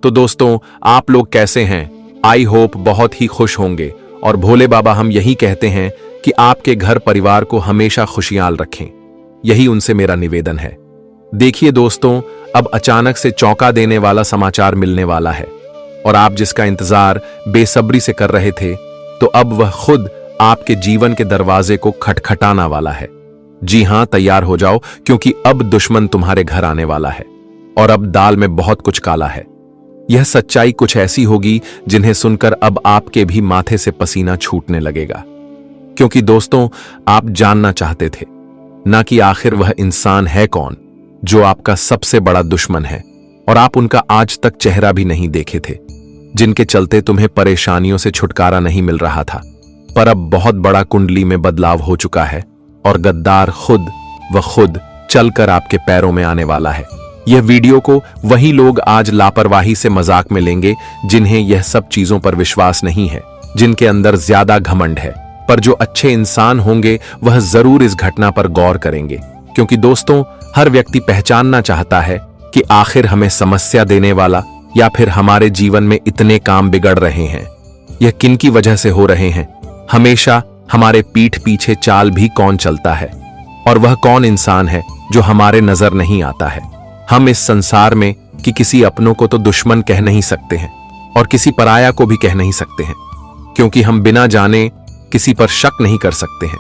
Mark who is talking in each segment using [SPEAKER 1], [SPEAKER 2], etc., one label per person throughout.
[SPEAKER 1] तो दोस्तों, आप लोग कैसे हैं? आई होप बहुत ही खुश होंगे। और भोले बाबा हम यही कहते हैं कि आपके घर परिवार को हमेशा खुशहाल रखें। यही उनसे मेरा निवेदन है। देखिए दोस्तों, अब अचानक से चौंका देने वाला समाचार मिलने वाला है और आप जिसका इंतजार बेसब्री से कर रहे थे, तो अब वह खुद आपके जीवन के दरवाजे को खटखटाना वाला है। जी हां, तैयार हो जाओ, क्योंकि अब दुश्मन तुम्हारे घर आने वाला है और अब दाल में बहुत कुछ काला है। यह सच्चाई कुछ ऐसी होगी जिन्हें सुनकर अब आपके भी माथे से पसीना छूटने लगेगा। क्योंकि दोस्तों, आप जानना चाहते थे ना कि आखिर वह इंसान है कौन जो आपका सबसे बड़ा दुश्मन है और आप उनका आज तक चेहरा भी नहीं देखे थे, जिनके चलते तुम्हें परेशानियों से छुटकारा नहीं मिल रहा था। पर अब बहुत बड़ा कुंडली में बदलाव हो चुका है और गद्दार खुद चलकर आपके पैरों में आने वाला है। यह वीडियो को वही लोग आज लापरवाही से मजाक में लेंगे जिन्हें यह सब चीजों पर विश्वास नहीं है, जिनके अंदर ज्यादा घमंड है। पर जो अच्छे इंसान होंगे वह जरूर इस घटना पर गौर करेंगे, क्योंकि दोस्तों, हर व्यक्ति पहचानना चाहता है कि आखिर हमें समस्या देने वाला या फिर हमारे जीवन में इतने काम बिगड़ रहे हैं, यह किनकी वजह से हो रहे हैं। हमेशा हमारे पीठ पीछे चाल भी कौन चलता है और वह कौन इंसान है जो हमारे नजर नहीं आता है। हम इस संसार में कि किसी अपनों को तो दुश्मन कह नहीं सकते हैं और किसी पराया को भी कह नहीं सकते हैं, क्योंकि हम बिना जाने किसी पर शक नहीं कर सकते हैं।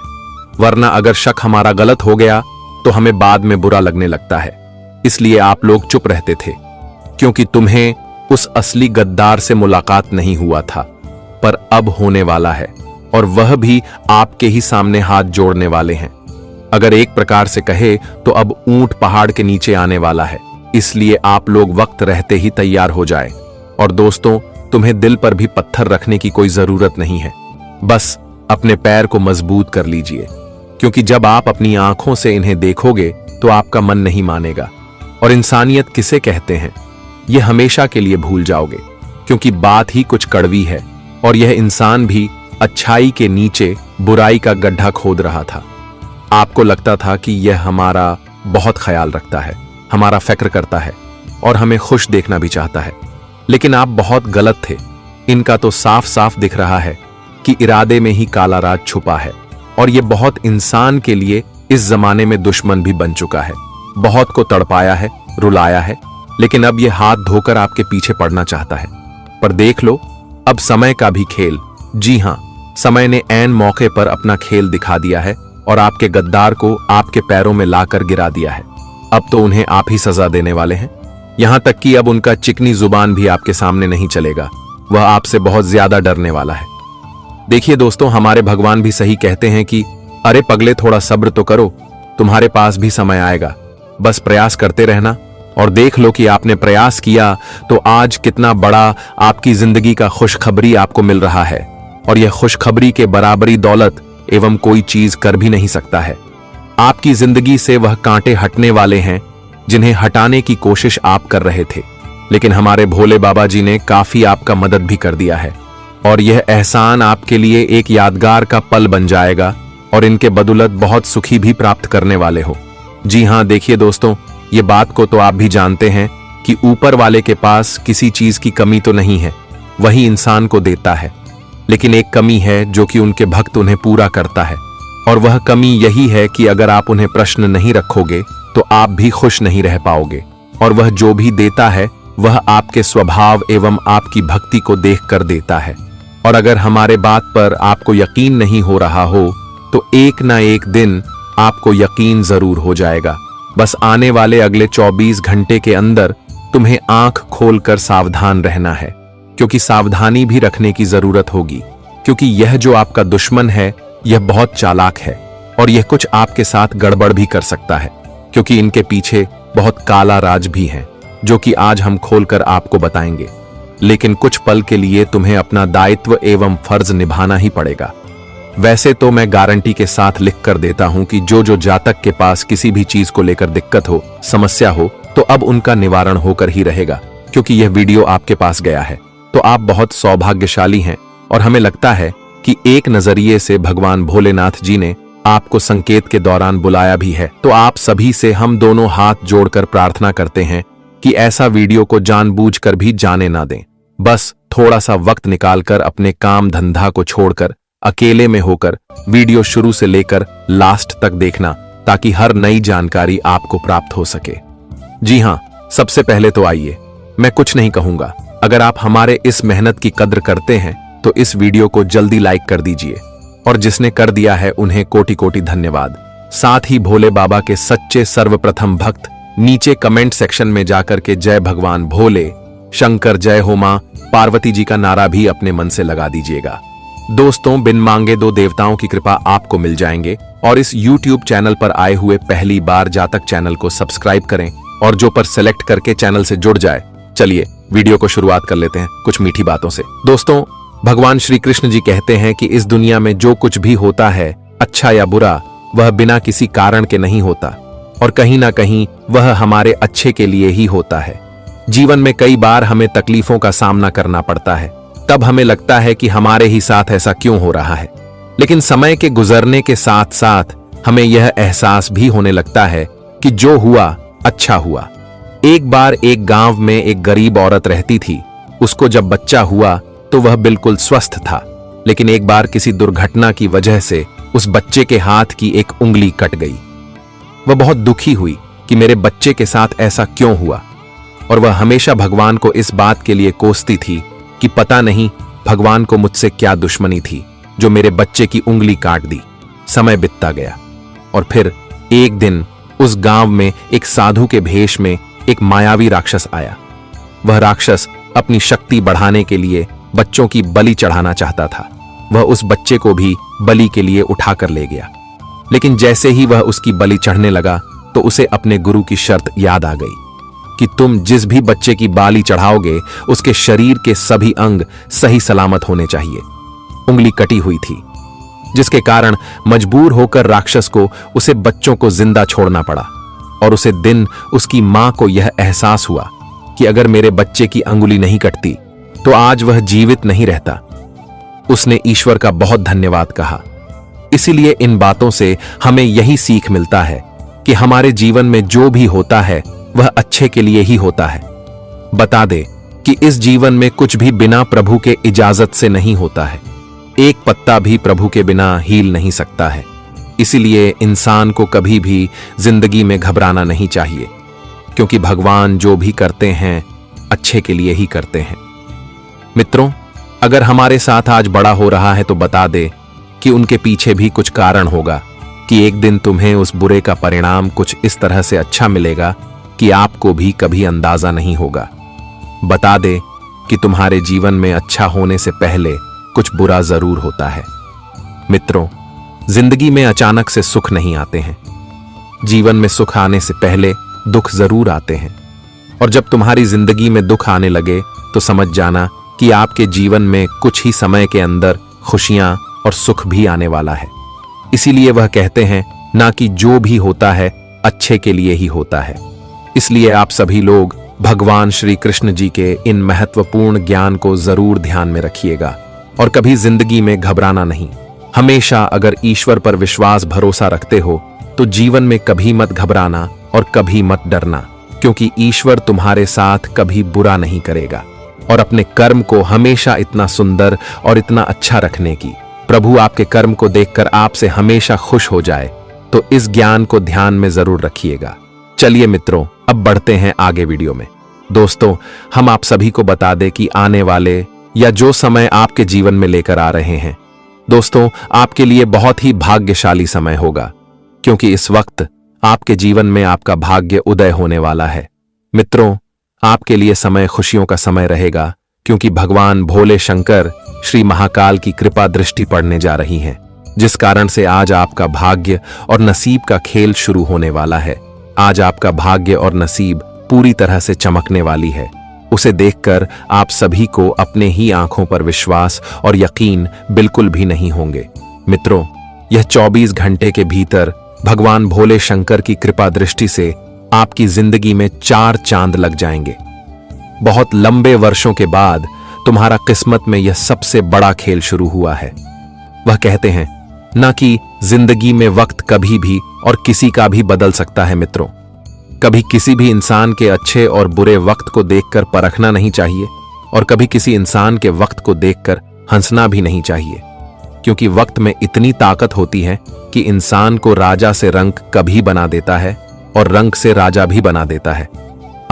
[SPEAKER 1] वरना अगर शक हमारा गलत हो गया तो हमें बाद में बुरा लगने लगता है। इसलिए आप लोग चुप रहते थे, क्योंकि तुम्हें उस असली गद्दार से मुलाकात नहीं हुआ था, पर अब होने वाला है और वह भी आपके ही सामने हाथ जोड़ने वाले हैं। अगर एक प्रकार से कहे तो अब ऊंट पहाड़ के नीचे आने वाला है। इसलिए आप लोग वक्त रहते ही तैयार हो जाएं। और दोस्तों, तुम्हें दिल पर भी पत्थर रखने की कोई जरूरत नहीं है, बस अपने पैर को मजबूत कर लीजिए, क्योंकि जब आप अपनी आंखों से इन्हें देखोगे तो आपका मन नहीं मानेगा। और इंसानियत किसे कहते हैं यह हमेशा के लिए भूल जाओगे, क्योंकि बात ही कुछ कड़वी है और यह इंसान भी अच्छाई के नीचे बुराई का गड्ढा खोद रहा था। आपको लगता था कि यह हमारा बहुत ख्याल रखता है, हमारा फिक्र करता है और हमें खुश देखना भी चाहता है, लेकिन आप बहुत गलत थे। इनका तो साफ साफ दिख रहा है कि इरादे में ही काला राज छुपा है और यह बहुत इंसान के लिए इस जमाने में दुश्मन भी बन चुका है। बहुत को तड़पाया है, रुलाया है, लेकिन अब यह हाथ धोकर आपके पीछे पड़ना चाहता है। पर देख लो, अब समय का भी खेल, जी हां, समय ने ऐन मौके पर अपना खेल दिखा दिया है और आपके गद्दार को आपके पैरों में लाकर गिरा दिया है। अब तो उन्हें आप ही सजा देने वाले हैं। यहां तक कि अब उनका चिकनी जुबान भी आपके सामने नहीं चलेगा, वह आपसे बहुत ज्यादा डरने वाला है। देखिए दोस्तों, हमारे भगवान भी सही कहते हैं कि अरे पगले, थोड़ा सब्र तो करो, तुम्हारे पास भी समय आएगा, बस प्रयास करते रहना। और देख लो कि आपने प्रयास किया तो आज कितना बड़ा आपकी जिंदगी का खुशखबरी आपको मिल रहा है, और यह खुशखबरी के बराबरी दौलत एवं कोई चीज कर भी नहीं सकता है। आपकी जिंदगी से वह कांटे हटने वाले हैं जिन्हें हटाने की कोशिश आप कर रहे थे, लेकिन हमारे भोले बाबा जी ने काफी आपका मदद भी कर दिया है और यह एहसान आपके लिए एक यादगार का पल बन जाएगा और इनके बदौलत बहुत सुखी भी प्राप्त करने वाले हो। जी हां, देखिए दोस्तों, ये बात को तो आप भी जानते हैं कि ऊपर वाले के पास किसी चीज की कमी तो नहीं है, वही इंसान को देता है। लेकिन एक कमी है जो कि उनके भक्त उन्हें पूरा करता है, और वह कमी यही है कि अगर आप उन्हें प्रश्न नहीं रखोगे तो आप भी खुश नहीं रह पाओगे। और वह जो भी देता है वह आपके स्वभाव एवं आपकी भक्ति को देख कर देता है। और अगर हमारे बात पर आपको यकीन नहीं हो रहा हो तो एक ना एक दिन आपको यकीन जरूर हो जाएगा। बस आने वाले अगले 24 घंटे के अंदर तुम्हें आंख खोलकर सावधान रहना है, क्योंकि सावधानी भी रखने की जरूरत होगी, क्योंकि यह जो आपका दुश्मन है यह बहुत चालाक है और यह कुछ आपके साथ गड़बड़ भी कर सकता है, क्योंकि इनके पीछे बहुत काला राज भी है जो कि आज हम खोलकर आपको बताएंगे। लेकिन कुछ पल के लिए तुम्हें अपना दायित्व एवं फर्ज निभाना ही पड़ेगा। वैसे तो मैं गारंटी के साथ लिख कर देता हूं कि जो जातक के पास किसी भी चीज को लेकर दिक्कत हो, समस्या हो, तो अब उनका निवारण होकर ही रहेगा, क्योंकि यह वीडियो आपके पास गया है। तो आप बहुत सौभाग्यशाली हैं और हमें लगता है कि एक नजरिए से भगवान भोलेनाथ जी ने आपको संकेत के दौरान बुलाया भी है। तो आप सभी से हम दोनों हाथ जोड़कर प्रार्थना करते हैं कि ऐसा वीडियो को जानबूझकर भी जाने ना दें। बस थोड़ा सा वक्त निकालकर अपने काम धंधा को छोड़कर अकेले में होकर वीडियो शुरू से लेकर लास्ट तक देखना, ताकि हर नई जानकारी आपको प्राप्त हो सके। जी हां, सबसे पहले तो आइए, मैं कुछ नहीं कहूंगा। अगर आप हमारे इस मेहनत की कद्र करते हैं तो इस वीडियो को जल्दी लाइक कर दीजिए, और जिसने कर दिया है उन्हें कोटि कोटि धन्यवाद। साथ ही भोले बाबा के सच्चे सर्वप्रथम भक्त नीचे कमेंट सेक्शन में जाकर के जय भगवान भोले शंकर, जय हो मां पार्वती जी का नारा भी अपने मन से लगा दीजिएगा। दोस्तों, बिन मांगे दो देवताओं की कृपा आपको मिल जाएंगे। और इस YouTube चैनल पर आए हुए पहली बार जातक चैनल को सब्सक्राइब करें और जो पर सेलेक्ट करके चैनल से जुड़ जाए। चलिए वीडियो को शुरुआत कर लेते हैं कुछ मीठी बातों से। दोस्तों, भगवान श्री कृष्ण जी कहते हैं कि इस दुनिया में जो कुछ भी होता है, अच्छा या बुरा, वह बिना किसी कारण के नहीं होता, और कहीं ना कहीं वह हमारे अच्छे के लिए ही होता है। जीवन में कई बार हमें तकलीफों का सामना करना पड़ता है, तब हमें लगता है कि हमारे ही साथ ऐसा क्यों हो रहा है। लेकिन समय के गुजरने के साथ साथ हमें यह एहसास भी होने लगता है कि जो हुआ अच्छा हुआ। एक बार एक गांव में एक गरीब औरत रहती थी। उसको जब बच्चा हुआ तो वह बिल्कुल स्वस्थ था, लेकिन एक बार किसी दुर्घटना की वजह से उस बच्चे के हाथ की एक उंगली कट गई। वह बहुत दुखी हुई कि मेरे बच्चे के साथ ऐसा क्यों हुआ, और वह हमेशा भगवान को इस बात के लिए कोसती थी कि पता नहीं भगवान को मुझसे क्या दुश्मनी थी जो मेरे बच्चे की उंगली काट दी। समय बीतता गया और फिर एक दिन उस गांव में एक साधु के भेष में एक मायावी राक्षस आया। वह राक्षस अपनी शक्ति बढ़ाने के लिए बच्चों की बलि चढ़ाना चाहता था। वह उस बच्चे को भी बलि के लिए उठाकर ले गया, लेकिन जैसे ही वह उसकी बलि चढ़ने लगा तो उसे अपने गुरु की शर्त याद आ गई कि तुम जिस भी बच्चे की बाली चढ़ाओगे उसके शरीर के सभी अंग सही सलामत होने चाहिए। उंगली कटी हुई थी, जिसके कारण मजबूर होकर राक्षस को उसे बच्चों को जिंदा छोड़ना पड़ा। और उसे दिन उसकी मां को यह एहसास हुआ कि अगर मेरे बच्चे की अंगुली नहीं कटती तो आज वह जीवित नहीं रहता। उसने ईश्वर का बहुत धन्यवाद कहा। इसीलिए इन बातों से हमें यही सीख मिलता है कि हमारे जीवन में जो भी होता है वह अच्छे के लिए ही होता है। बता दे कि इस जीवन में कुछ भी बिना प्रभु के इजाजत से नहीं होता है। एक पत्ता भी प्रभु के बिना हिल नहीं सकता है। इसीलिए इंसान को कभी भी जिंदगी में घबराना नहीं चाहिए, क्योंकि भगवान जो भी करते हैं अच्छे के लिए ही करते हैं। मित्रों, अगर हमारे साथ आज बड़ा हो रहा है तो बता दे कि उनके पीछे भी कुछ कारण होगा, कि एक दिन तुम्हें उस बुरे का परिणाम कुछ इस तरह से अच्छा मिलेगा कि आपको भी कभी अंदाजा नहीं होगा। बता दे कि तुम्हारे जीवन में अच्छा होने से पहले कुछ बुरा जरूर होता है। मित्रों, जिंदगी में अचानक से सुख नहीं आते हैं। जीवन में सुख आने से पहले दुख जरूर आते हैं, और जब तुम्हारी जिंदगी में दुख आने लगे तो समझ जाना कि आपके जीवन में कुछ ही समय के अंदर खुशियां और सुख भी आने वाला है। इसीलिए वह कहते हैं ना कि जो भी होता है अच्छे के लिए ही होता है। इसलिए आप सभी लोग भगवान श्री कृष्ण जी के इन महत्वपूर्ण ज्ञान को जरूर ध्यान में रखिएगा, और कभी जिंदगी में घबराना नहीं। हमेशा अगर ईश्वर पर विश्वास भरोसा रखते हो तो जीवन में कभी मत घबराना और कभी मत डरना, क्योंकि ईश्वर तुम्हारे साथ कभी बुरा नहीं करेगा। और अपने कर्म को हमेशा इतना सुंदर और इतना अच्छा रखने की, प्रभु आपके कर्म को देखकर आपसे हमेशा खुश हो जाए, तो इस ज्ञान को ध्यान में जरूर रखिएगा। चलिए मित्रों, अब बढ़ते हैं आगे वीडियो में। दोस्तों, हम आप सभी को बता दें कि आने वाले या जो समय आपके जीवन में लेकर आ रहे हैं, दोस्तों, आपके लिए बहुत ही भाग्यशाली समय होगा, क्योंकि इस वक्त आपके जीवन में आपका भाग्य उदय होने वाला है। मित्रों, आपके लिए समय खुशियों का समय रहेगा, क्योंकि भगवान भोले शंकर श्री महाकाल की कृपा दृष्टि पड़ने जा रही है, जिस कारण से आज आपका भाग्य और नसीब का खेल शुरू होने वाला है। आज आपका भाग्य और नसीब पूरी तरह से चमकने वाली है। उसे देखकर आप सभी को अपने ही आंखों पर विश्वास और यकीन बिल्कुल भी नहीं होंगे। मित्रों, यह 24 घंटे के भीतर भगवान भोले शंकर की कृपा दृष्टि से आपकी जिंदगी में 4 चांद लग जाएंगे। बहुत लंबे वर्षों के बाद तुम्हारा किस्मत में यह सबसे बड़ा खेल शुरू हुआ है। वह कहते हैं ना कि जिंदगी में वक्त कभी भी और किसी का भी बदल सकता है। मित्रों, कभी किसी भी इंसान के अच्छे और बुरे वक्त को देखकर परखना नहीं चाहिए और कभी किसी इंसान के वक्त को देखकर हंसना भी नहीं चाहिए, क्योंकि वक्त में इतनी ताकत होती है कि इंसान को राजा से रंक कभी बना देता है और रंक से राजा भी बना देता है।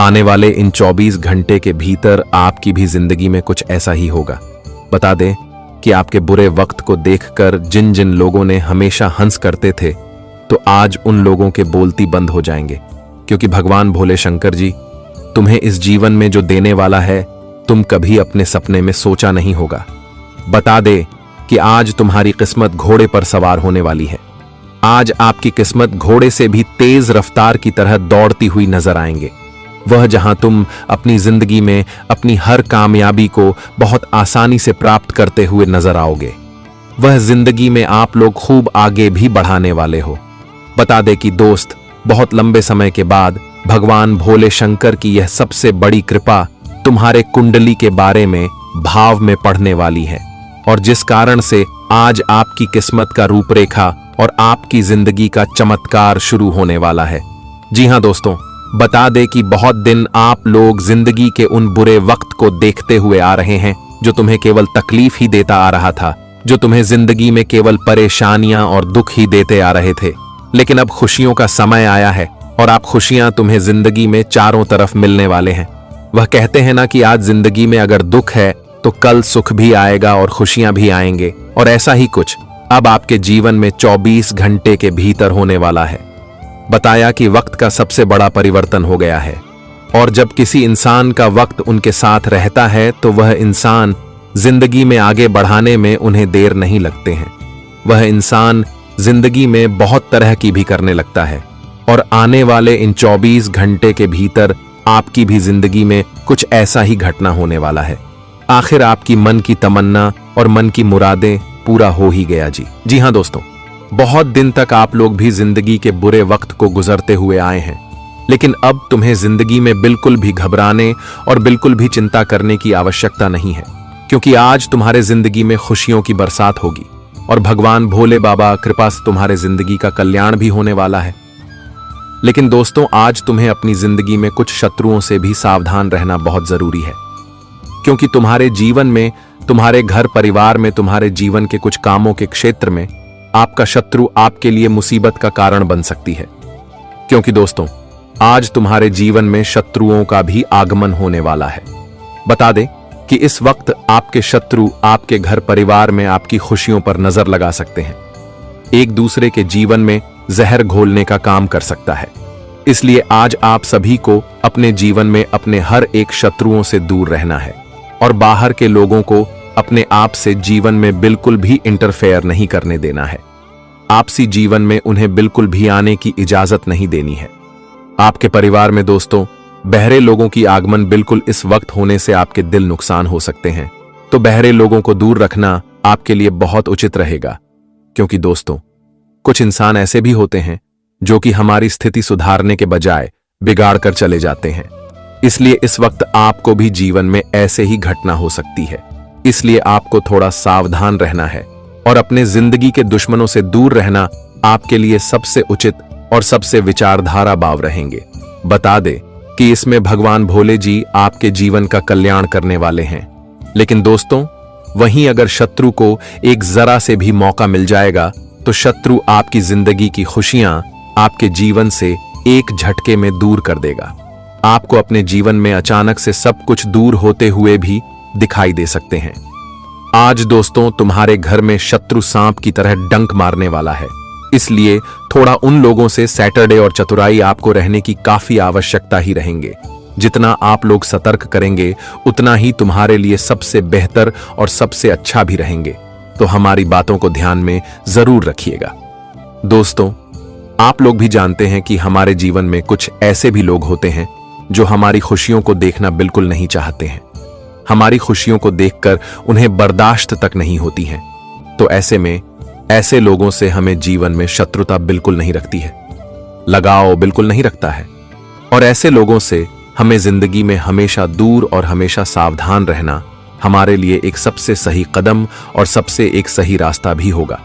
[SPEAKER 1] आने वाले इन 24 घंटे के भीतर आपकी भी जिंदगी में कुछ ऐसा ही होगा। बता दें कि आपके बुरे वक्त को देखकर जिन जिन लोगों ने हमेशा हंस करते थे, तो आज उन लोगों के बोलती बंद हो जाएंगे, क्योंकि भगवान भोले शंकर जी तुम्हें इस जीवन में जो देने वाला है तुम कभी अपने सपने में सोचा नहीं होगा। बता दे कि आज तुम्हारी किस्मत घोड़े पर सवार होने वाली है। आज आपकी किस्मत घोड़े से भी तेज रफ्तार की तरह दौड़ती हुई नजर आएंगे। वह जहां तुम अपनी जिंदगी में अपनी हर कामयाबी को बहुत आसानी से प्राप्त करते हुए नजर आओगे, वह जिंदगी में आप लोग खूब आगे भी बढ़ाने वाले हो। बता दे कि दोस्त, बहुत लंबे समय के बाद भगवान भोले शंकर की यह सबसे बड़ी कृपा तुम्हारे कुंडली के बारे में भाव में पढ़ने वाली है, और जिस कारण से आज आपकी किस्मत का रूपरेखा और आपकी जिंदगी का चमत्कार शुरू होने वाला है। जी हां दोस्तों, बता दे कि बहुत दिन आप लोग जिंदगी के उन बुरे वक्त को देखते हुए आ रहे हैं जो तुम्हें केवल तकलीफ ही देता आ रहा था, जो तुम्हें जिंदगी में केवल परेशानियां और दुख ही देते आ रहे थे। लेकिन अब खुशियों का समय आया है और आप खुशियां तुम्हें जिंदगी में चारों तरफ मिलने वाले हैं। वह कहते हैं ना कि आज जिंदगी में अगर दुख है तो कल सुख भी आएगा और खुशियां भी आएंगे, और ऐसा ही कुछ अब आपके जीवन में 24 घंटे के भीतर होने वाला है। बताया कि वक्त का सबसे बड़ा परिवर्तन हो गया है, और जब किसी इंसान का वक्त उनके साथ रहता है तो वह इंसान जिंदगी में आगे बढ़ाने में उन्हें देर नहीं लगते हैं। वह इंसान जिंदगी में बहुत तरह की भी करने लगता है, और आने वाले इन 24 घंटे के भीतर आपकी भी जिंदगी में कुछ ऐसा ही घटना होने वाला है। आखिर आपकी मन की तमन्ना और मन की मुरादें पूरा हो ही गया जी। जी हां दोस्तों, बहुत दिन तक आप लोग भी जिंदगी के बुरे वक्त को गुजरते हुए आए हैं, लेकिन अब तुम्हें जिंदगी में बिल्कुल भी घबराने और बिल्कुल भी चिंता करने की आवश्यकता नहीं है, क्योंकि आज तुम्हारे जिंदगी में खुशियों की बरसात होगी और भगवान भोले बाबा कृपा से तुम्हारे जिंदगी का कल्याण भी होने वाला है। लेकिन दोस्तों, आज तुम्हें अपनी जिंदगी में कुछ शत्रुओं से भी सावधान रहना बहुत जरूरी है, क्योंकि तुम्हारे जीवन में, तुम्हारे घर परिवार में, तुम्हारे जीवन के कुछ कामों के क्षेत्र में आपका शत्रु आपके लिए मुसीबत का कारण बन सकती है। क्योंकि दोस्तों, आज तुम्हारे जीवन में शत्रुओं का भी आगमन होने वाला है। बता दें कि इस वक्त आपके शत्रु आपके घर परिवार में आपकी खुशियों पर नजर लगा सकते हैं, एक दूसरे के जीवन में जहर घोलने का काम कर सकता है। इसलिए आज आप सभी को अपने जीवन में अपने हर एक शत्रुओं से दूर रहना है और बाहर के लोगों को अपने आप से जीवन में बिल्कुल भी इंटरफेयर नहीं करने देना है। आपसी जीवन में उन्हें बिल्कुल भी आने की इजाजत नहीं देनी है। आपके परिवार में दोस्तों, बहरे लोगों की आगमन बिल्कुल इस वक्त होने से आपके दिल नुकसान हो सकते हैं, तो बहरे लोगों को दूर रखना आपके लिए बहुत उचित रहेगा। क्योंकि दोस्तों, कुछ इंसान ऐसे भी होते हैं जो कि हमारी स्थिति सुधारने के बजाय बिगाड़ कर चले जाते हैं। इसलिए इस वक्त आपको भी जीवन में ऐसे ही घटना हो सकती है। इसलिए आपको थोड़ा सावधान रहना है और अपने जिंदगी के दुश्मनों से दूर रहना आपके लिए सबसे उचित और सबसे विचारधारा भाव रहेंगे। बता दे कि इसमें भगवान भोले जी आपके जीवन का कल्याण करने वाले हैं। लेकिन दोस्तों, वहीं अगर शत्रु को एक जरा से भी मौका मिल जाएगा तो शत्रु आपकी जिंदगी की खुशियां आपके जीवन से एक झटके में दूर कर देगा। आपको अपने जीवन में अचानक से सब कुछ दूर होते हुए भी दिखाई दे सकते हैं। आज दोस्तों, तुम्हारे घर में शत्रु सांप की तरह डंक मारने वाला है। इसलिए थोड़ा उन लोगों से सैटरडे और चतुराई आपको रहने की काफी आवश्यकता ही रहेंगे। जितना आप लोग सतर्क करेंगे उतना ही तुम्हारे लिए सबसे बेहतर और सबसे अच्छा भी रहेंगे। तो हमारी बातों को ध्यान में जरूर रखिएगा। दोस्तों, आप लोग भी जानते हैं कि हमारे जीवन में कुछ ऐसे भी लोग होते हैं जो हमारी खुशियों को देखना बिल्कुल नहीं चाहते हैं। हमारी खुशियों को देखकर उन्हें बर्दाश्त तक नहीं होती है। तो ऐसे में ऐसे लोगों से हमें जीवन में शत्रुता बिल्कुल नहीं रखती है, लगाव बिल्कुल नहीं रखता है, और ऐसे लोगों से हमें जिंदगी में हमेशा दूर और हमेशा सावधान रहना हमारे लिए एक सबसे सही कदम और सबसे एक सही रास्ता भी होगा।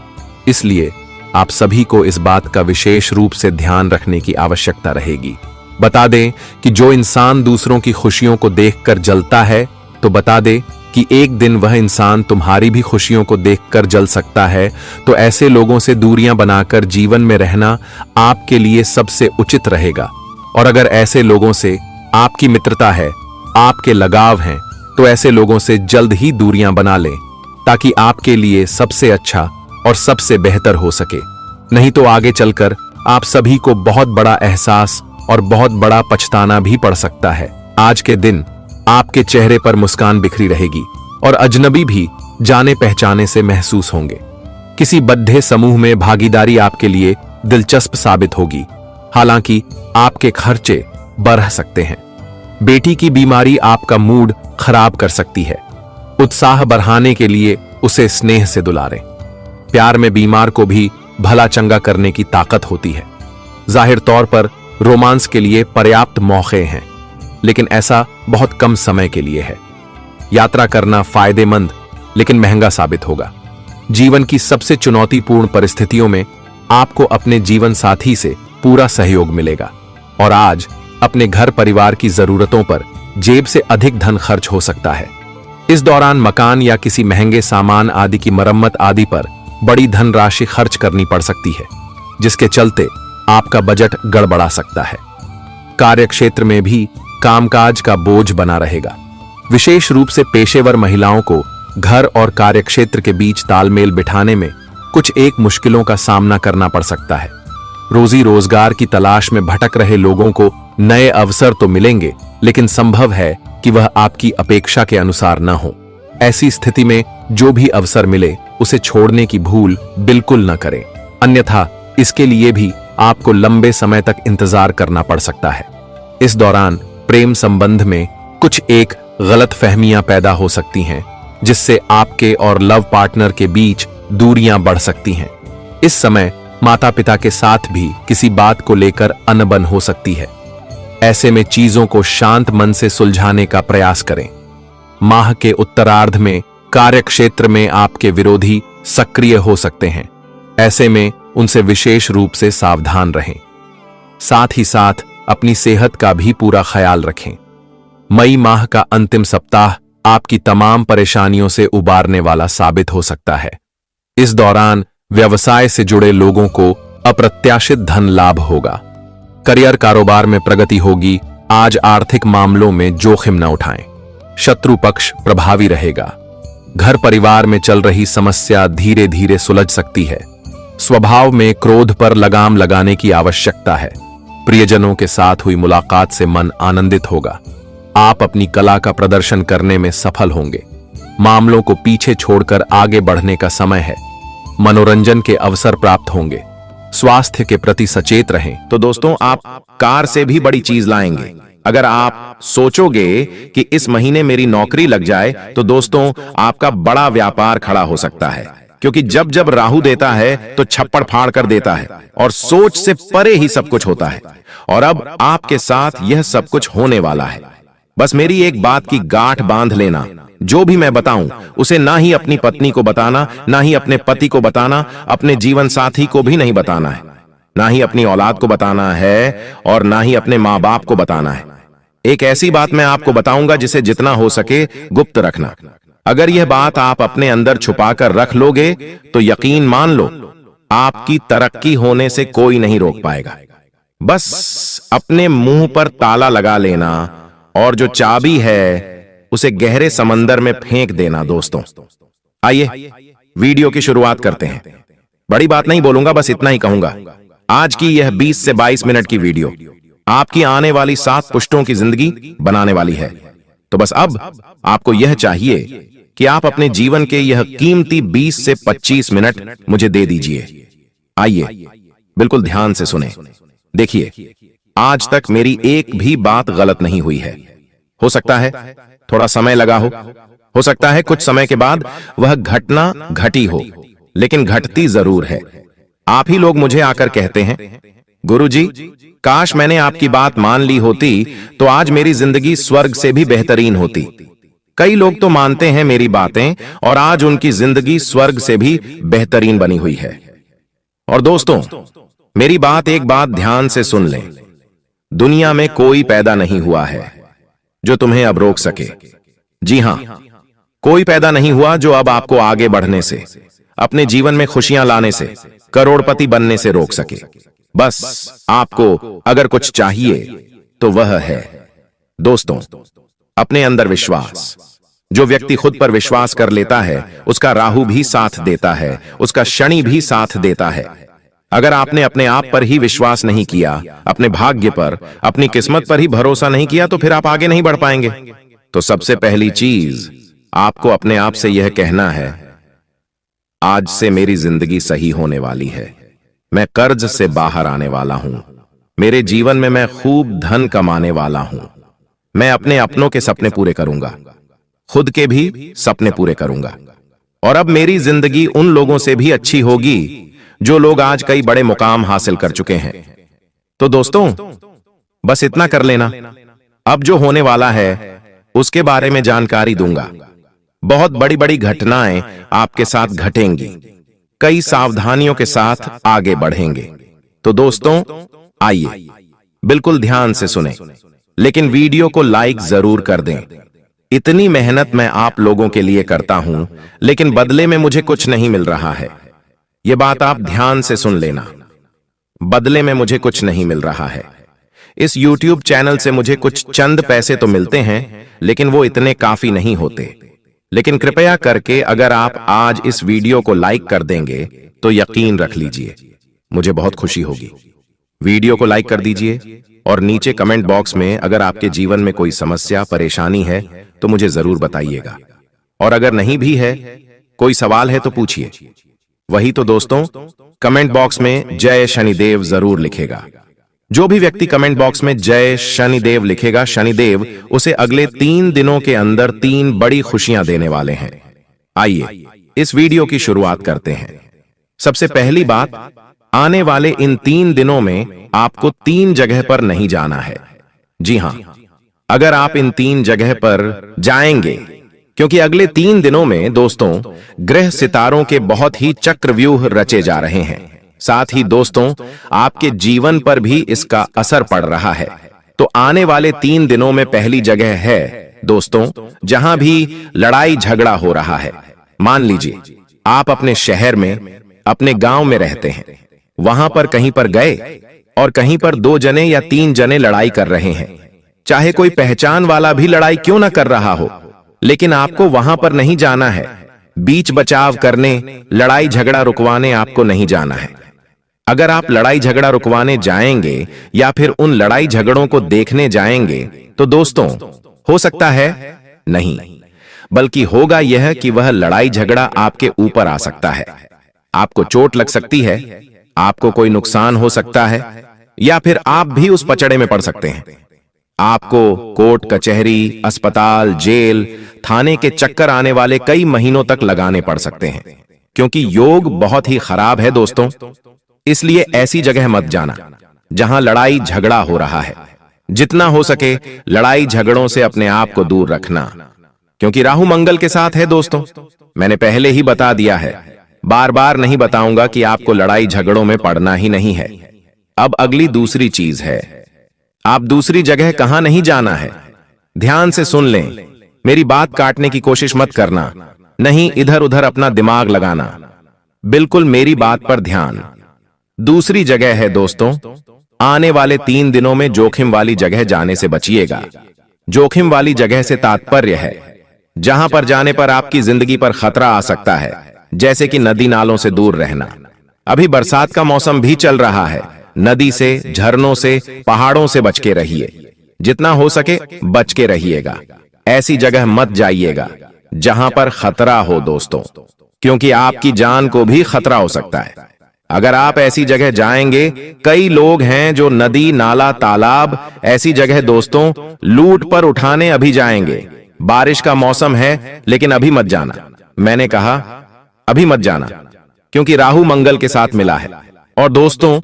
[SPEAKER 1] इसलिए आप सभी को इस बात का विशेष रूप से ध्यान रखने की आवश्यकता रहेगी बता दें कि जो इंसान दूसरों की खुशियों को देखकर जलता है, तो बता दे कि एक दिन वह इंसान तुम्हारी भी खुशियों को देखकर जल सकता है। तो ऐसे लोगों से दूरियां बनाकर जीवन में रहना आपके लिए सबसे उचित रहेगा। और अगर ऐसे लोगों से आपकी मित्रता है, आपके लगाव हैं, तो ऐसे लोगों से जल्द ही दूरियां बना लें, ताकि आपके लिए सबसे अच्छा और सबसे बेहतर हो सके। नहीं तो आगे चलकर आप सभी को बहुत बड़ा एहसास और बहुत बड़ा पछताना भी पड़ सकता है। आज के दिन आपके चेहरे पर मुस्कान बिखरी रहेगी और अजनबी भी जाने पहचाने से महसूस होंगे। किसी बद्ध समूह में भागीदारी आपके लिए दिलचस्प साबित होगी, हालांकि आपके खर्चे बढ़ सकते हैं। बेटी की बीमारी आपका मूड खराब कर सकती है। उत्साह बढ़ाने के लिए उसे स्नेह से दुलारें। प्यार में बीमार को भी भला चंगा करने की ताकत होती है। जाहिर तौर पर रोमांस के लिए पर्याप्त मौके हैं, लेकिन ऐसा बहुत कम समय के लिए है। यात्रा करना फायदेमंद लेकिन महंगा साबित होगा। जीवन की सबसे चुनौतीपूर्ण परिस्थितियों में आपको अपने जीवन साथी से पूरा सहयोग मिलेगा और आज अपने घर परिवार की जरूरतों पर जेब से अधिक धन खर्च हो सकता है। इस दौरान मकान या किसी महंगे सामान आदि की मरम्मत आदि पर बड़ी धनराशि खर्च करनी पड़ सकती है, जिसके चलते आपका बजट गड़बड़ा सकता है। कार्यक्षेत्र में भी कामकाज का बोझ बना रहेगा। विशेष रूप से पेशेवर महिलाओं को घर और कार्यक्षेत्र के बीच तालमेल बिठाने में कुछ एक मुश्किलों का सामना करना पड़ सकता है। रोजी रोजगार की तलाश में भटक रहे लोगों को नए अवसर तो मिलेंगे, लेकिन संभव है कि वह आपकी अपेक्षा के अनुसार न हो। ऐसी स्थिति में जो भी अवसर मिले उसे छोड़ने की भूल बिल्कुल न करें, अन्यथा इसके लिए भी आपको लंबे समय तक इंतजार करना पड़ सकता है। इस दौरान प्रेम संबंध में कुछ एक गलतफहमियां पैदा हो सकती हैं, जिससे आपके और लव पार्टनर के बीच दूरियां बढ़ सकती हैं। इस समय माता पिता के साथ भी किसी बात को लेकर अनबन हो सकती है। ऐसे में चीजों को शांत मन से सुलझाने का प्रयास करें। माह के उत्तरार्ध में कार्यक्षेत्र में आपके विरोधी सक्रिय हो सकते हैं। ऐसे में उनसे विशेष रूप से सावधान रहें। साथ ही साथ अपनी सेहत का भी पूरा ख्याल रखें। मई माह का अंतिम सप्ताह आपकी तमाम परेशानियों से उबारने वाला साबित हो सकता है। इस दौरान व्यवसाय से जुड़े लोगों को अप्रत्याशित धन लाभ होगा। करियर कारोबार में प्रगति होगी। आज आर्थिक मामलों में जोखिम न उठाएं। शत्रु पक्ष प्रभावी रहेगा। घर परिवार में चल रही समस्या धीरे धीरे सुलझ सकती है। स्वभाव में क्रोध पर लगाम लगाने की आवश्यकता है। प्रियजनों के साथ हुई मुलाकात से मन आनंदित होगा। आप अपनी कला का प्रदर्शन करने में सफल होंगे। मामलों को पीछे छोड़कर आगे बढ़ने का समय है। मनोरंजन के अवसर प्राप्त होंगे। स्वास्थ्य के प्रति सचेत रहें।
[SPEAKER 2] तो दोस्तों, आप कार से भी बड़ी चीज लाएंगे। अगर आप सोचोगे कि इस महीने मेरी नौकरी लग जाए, तो दोस्तों आपका बड़ा व्यापार खड़ा हो सकता है, क्योंकि जब जब राहु देता है तो छप्पड़ फाड़ कर देता है और सोच से परे ही सब कुछ होता है। और अब आपके साथ यह सब कुछ होने वाला है। बस मेरी एक बात की गांठ बांध लेना, जो भी मैं बताऊं उसे ना ही अपनी पत्नी को बताना, ना ही अपने पति को बताना, अपने जीवन साथी को भी नहीं बताना है, ना ही अपनी औलाद को बताना है और ना ही अपने माँ बाप को बताना है। एक ऐसी बात मैं आपको बताऊंगा जिसे जितना हो सके गुप्त रखना। अगर यह बात आप अपने अंदर छुपाकर रख लोगे तो यकीन मान लो, आपकी तरक्की होने से कोई नहीं रोक पाएगा। बस अपने मुंह पर ताला लगा लेना और जो चाबी है उसे गहरे समंदर में फेंक देना। दोस्तों, आइए वीडियो की शुरुआत करते हैं। बड़ी बात नहीं बोलूंगा, बस इतना ही कहूंगा। आज की यह 20 से 22 मिनट की वीडियो आपकी आने वाली 7 पुश्तों की जिंदगी बनाने वाली है। तो बस अब आपको यह चाहिए कि आप अपने जीवन के यह कीमती 20 से 25 मिनट मुझे दे दीजिए। आइए बिल्कुल ध्यान से सुने। देखिए, आज तक मेरी एक भी बात गलत नहीं हुई है। हो सकता है थोड़ा समय लगा हो सकता है कुछ समय के बाद वह घटना घटी हो, लेकिन घटती जरूर है। आप ही लोग मुझे आकर कहते हैं, गुरुजी, काश मैंने आपकी बात मान ली होती तो आज मेरी जिंदगी स्वर्ग से भी बेहतरीन होती। कई लोग तो मानते हैं मेरी बातें और आज उनकी जिंदगी स्वर्ग से भी बेहतरीन बनी हुई है। और दोस्तों, मेरी बात एक बात ध्यान से सुन लें। दुनिया में कोई पैदा नहीं हुआ है जो तुम्हें अब रोक सके। जी हां, कोई पैदा नहीं हुआ जो अब आपको आगे बढ़ने से, अपने जीवन में खुशियां लाने से, करोड़पति बनने से रोक सके। बस आपको अगर कुछ चाहिए तो वह है दोस्तों, अपने अंदर विश्वास। जो व्यक्ति खुद पर विश्वास कर लेता है, उसका राहु भी साथ देता है, उसका शनि भी साथ देता है। अगर आपने अपने आप पर ही विश्वास नहीं किया, अपने भाग्य पर, अपनी किस्मत पर ही भरोसा नहीं किया, तो फिर आप आगे नहीं बढ़ पाएंगे। तो सबसे पहली चीज आपको अपने आप से यह कहना है, आज से मेरी जिंदगी सही होने वाली है। मैं कर्ज से बाहर आने वाला हूं। मेरे जीवन में मैं खूब धन कमाने वाला हूं। मैं अपने अपनों के सपने पूरे करूंगा, खुद के भी सपने पूरे करूंगा। और अब मेरी जिंदगी उन लोगों से भी अच्छी होगी जो लोग आज कई बड़े मुकाम हासिल कर चुके हैं। तो दोस्तों, बस इतना कर लेना। अब जो होने वाला है उसके बारे में जानकारी दूंगा। बहुत बड़ी बड़ी घटनाएं आपके साथ घटेंगी। कई सावधानियों के साथ आगे बढ़ेंगे। तो दोस्तों, आइए बिल्कुल ध्यान से सुने, लेकिन वीडियो को लाइक जरूर कर दें। इतनी मेहनत मैं आप लोगों के लिए करता हूं, लेकिन बदले में मुझे कुछ नहीं मिल रहा है। यह बात आप ध्यान से सुन लेना। बदले में मुझे कुछ नहीं मिल रहा है। इस YouTube चैनल से मुझे कुछ चंद पैसे तो मिलते हैं, लेकिन वो इतने काफी नहीं होते। लेकिन कृपया करके अगर आप आज इस वीडियो को लाइक कर देंगे तो यकीन रख लीजिए मुझे बहुत खुशी होगी। वीडियो को लाइक कर दीजिए और नीचे कमेंट बॉक्स में अगर आपके जीवन में कोई समस्या, परेशानी है तो मुझे जरूर बताइएगा। और अगर नहीं भी है, कोई सवाल है तो पूछिए। वही तो दोस्तों, कमेंट बॉक्स में जय शनिदेव जरूर लिखेगा। जो भी व्यक्ति कमेंट बॉक्स में जय शनिदेव लिखेगा, शनिदेव उसे अगले 3 दिनों के अंदर 3 बड़ी खुशियां देने वाले हैं। आइए इस वीडियो की शुरुआत करते हैं। सबसे पहली बात, आने वाले इन 3 दिनों में आपको 3 जगह पर नहीं जाना है। जी हां, अगर आप इन 3 जगह पर जाएंगे, क्योंकि अगले 3 दिनों में दोस्तों ग्रह सितारों के बहुत ही चक्रव्यूह रचे जा रहे हैं। साथ ही दोस्तों आपके जीवन पर भी इसका असर पड़ रहा है। तो आने वाले 3 दिनों में पहली जगह है दोस्तों जहां भी लड़ाई झगड़ा हो रहा है। मान लीजिए आप अपने शहर में, अपने गांव में रहते हैं, वहां पर कहीं पर गए और कहीं पर 2 जने या 3 जने लड़ाई कर रहे हैं। चाहे कोई पहचान वाला भी लड़ाई क्यों ना कर रहा हो, लेकिन आपको वहां पर नहीं जाना है। बीच बचाव करने, लड़ाई झगड़ा रुकवाने आपको नहीं जाना है। अगर आप लड़ाई झगड़ा रुकवाने जाएंगे या फिर उन लड़ाई झगड़ों को देखने जाएंगे तो दोस्तों हो सकता है नहीं, बल्कि होगा यह कि वह लड़ाई झगड़ा आपके ऊपर आ सकता है। आपको चोट लग सकती है, आपको कोई नुकसान हो सकता है, या फिर आप भी उस पचड़े में पड़ सकते हैं। आपको कोर्ट कचहरी, अस्पताल, जेल, थाने के चक्कर आने वाले कई महीनों तक लगाने पड़ सकते हैं, क्योंकि योग बहुत ही खराब है दोस्तों। इसलिए ऐसी जगह मत जाना जहां लड़ाई झगड़ा हो रहा है। जितना हो सके लड़ाई झगड़ों से अपने आप को दूर रखना, क्योंकि राहु मंगल के साथ है दोस्तों। मैंने पहले ही बता दिया है, बार बार नहीं बताऊंगा कि आपको लड़ाई झगड़ों में पड़ना ही नहीं है। अब अगली दूसरी चीज है, आप दूसरी जगह कहां नहीं जाना है। ध्यान से सुन लें, मेरी बात काटने की कोशिश मत करना, नहीं इधर उधर अपना दिमाग लगाना। बिल्कुल मेरी बात पर ध्यान। दूसरी जगह है दोस्तों, आने वाले 3 दिनों में जोखिम वाली जगह जाने से बचिएगा। जोखिम वाली जगह से तात्पर्य है जहां पर जाने पर आपकी जिंदगी पर खतरा आ सकता है, जैसे कि नदी नालों से दूर रहना। अभी बरसात का मौसम भी चल रहा है। नदी से, झरनों से, पहाड़ों से बच के रहिए। जितना हो सके बच के रहिएगा। ऐसी जगह मत जाइएगा जहां पर खतरा हो दोस्तों, क्योंकि आपकी जान को भी खतरा हो सकता है। अगर आप ऐसी जगह जाएंगे, कई लोग हैं जो नदी, नाला, तालाब, ऐसी जगह दोस्तों लूट पर उठाने अभी जाएंगे। बारिश का मौसम है, लेकिन अभी मत जाना। मैंने कहा अभी मत जाना, क्योंकि राहु मंगल के साथ मिला है। और दोस्तों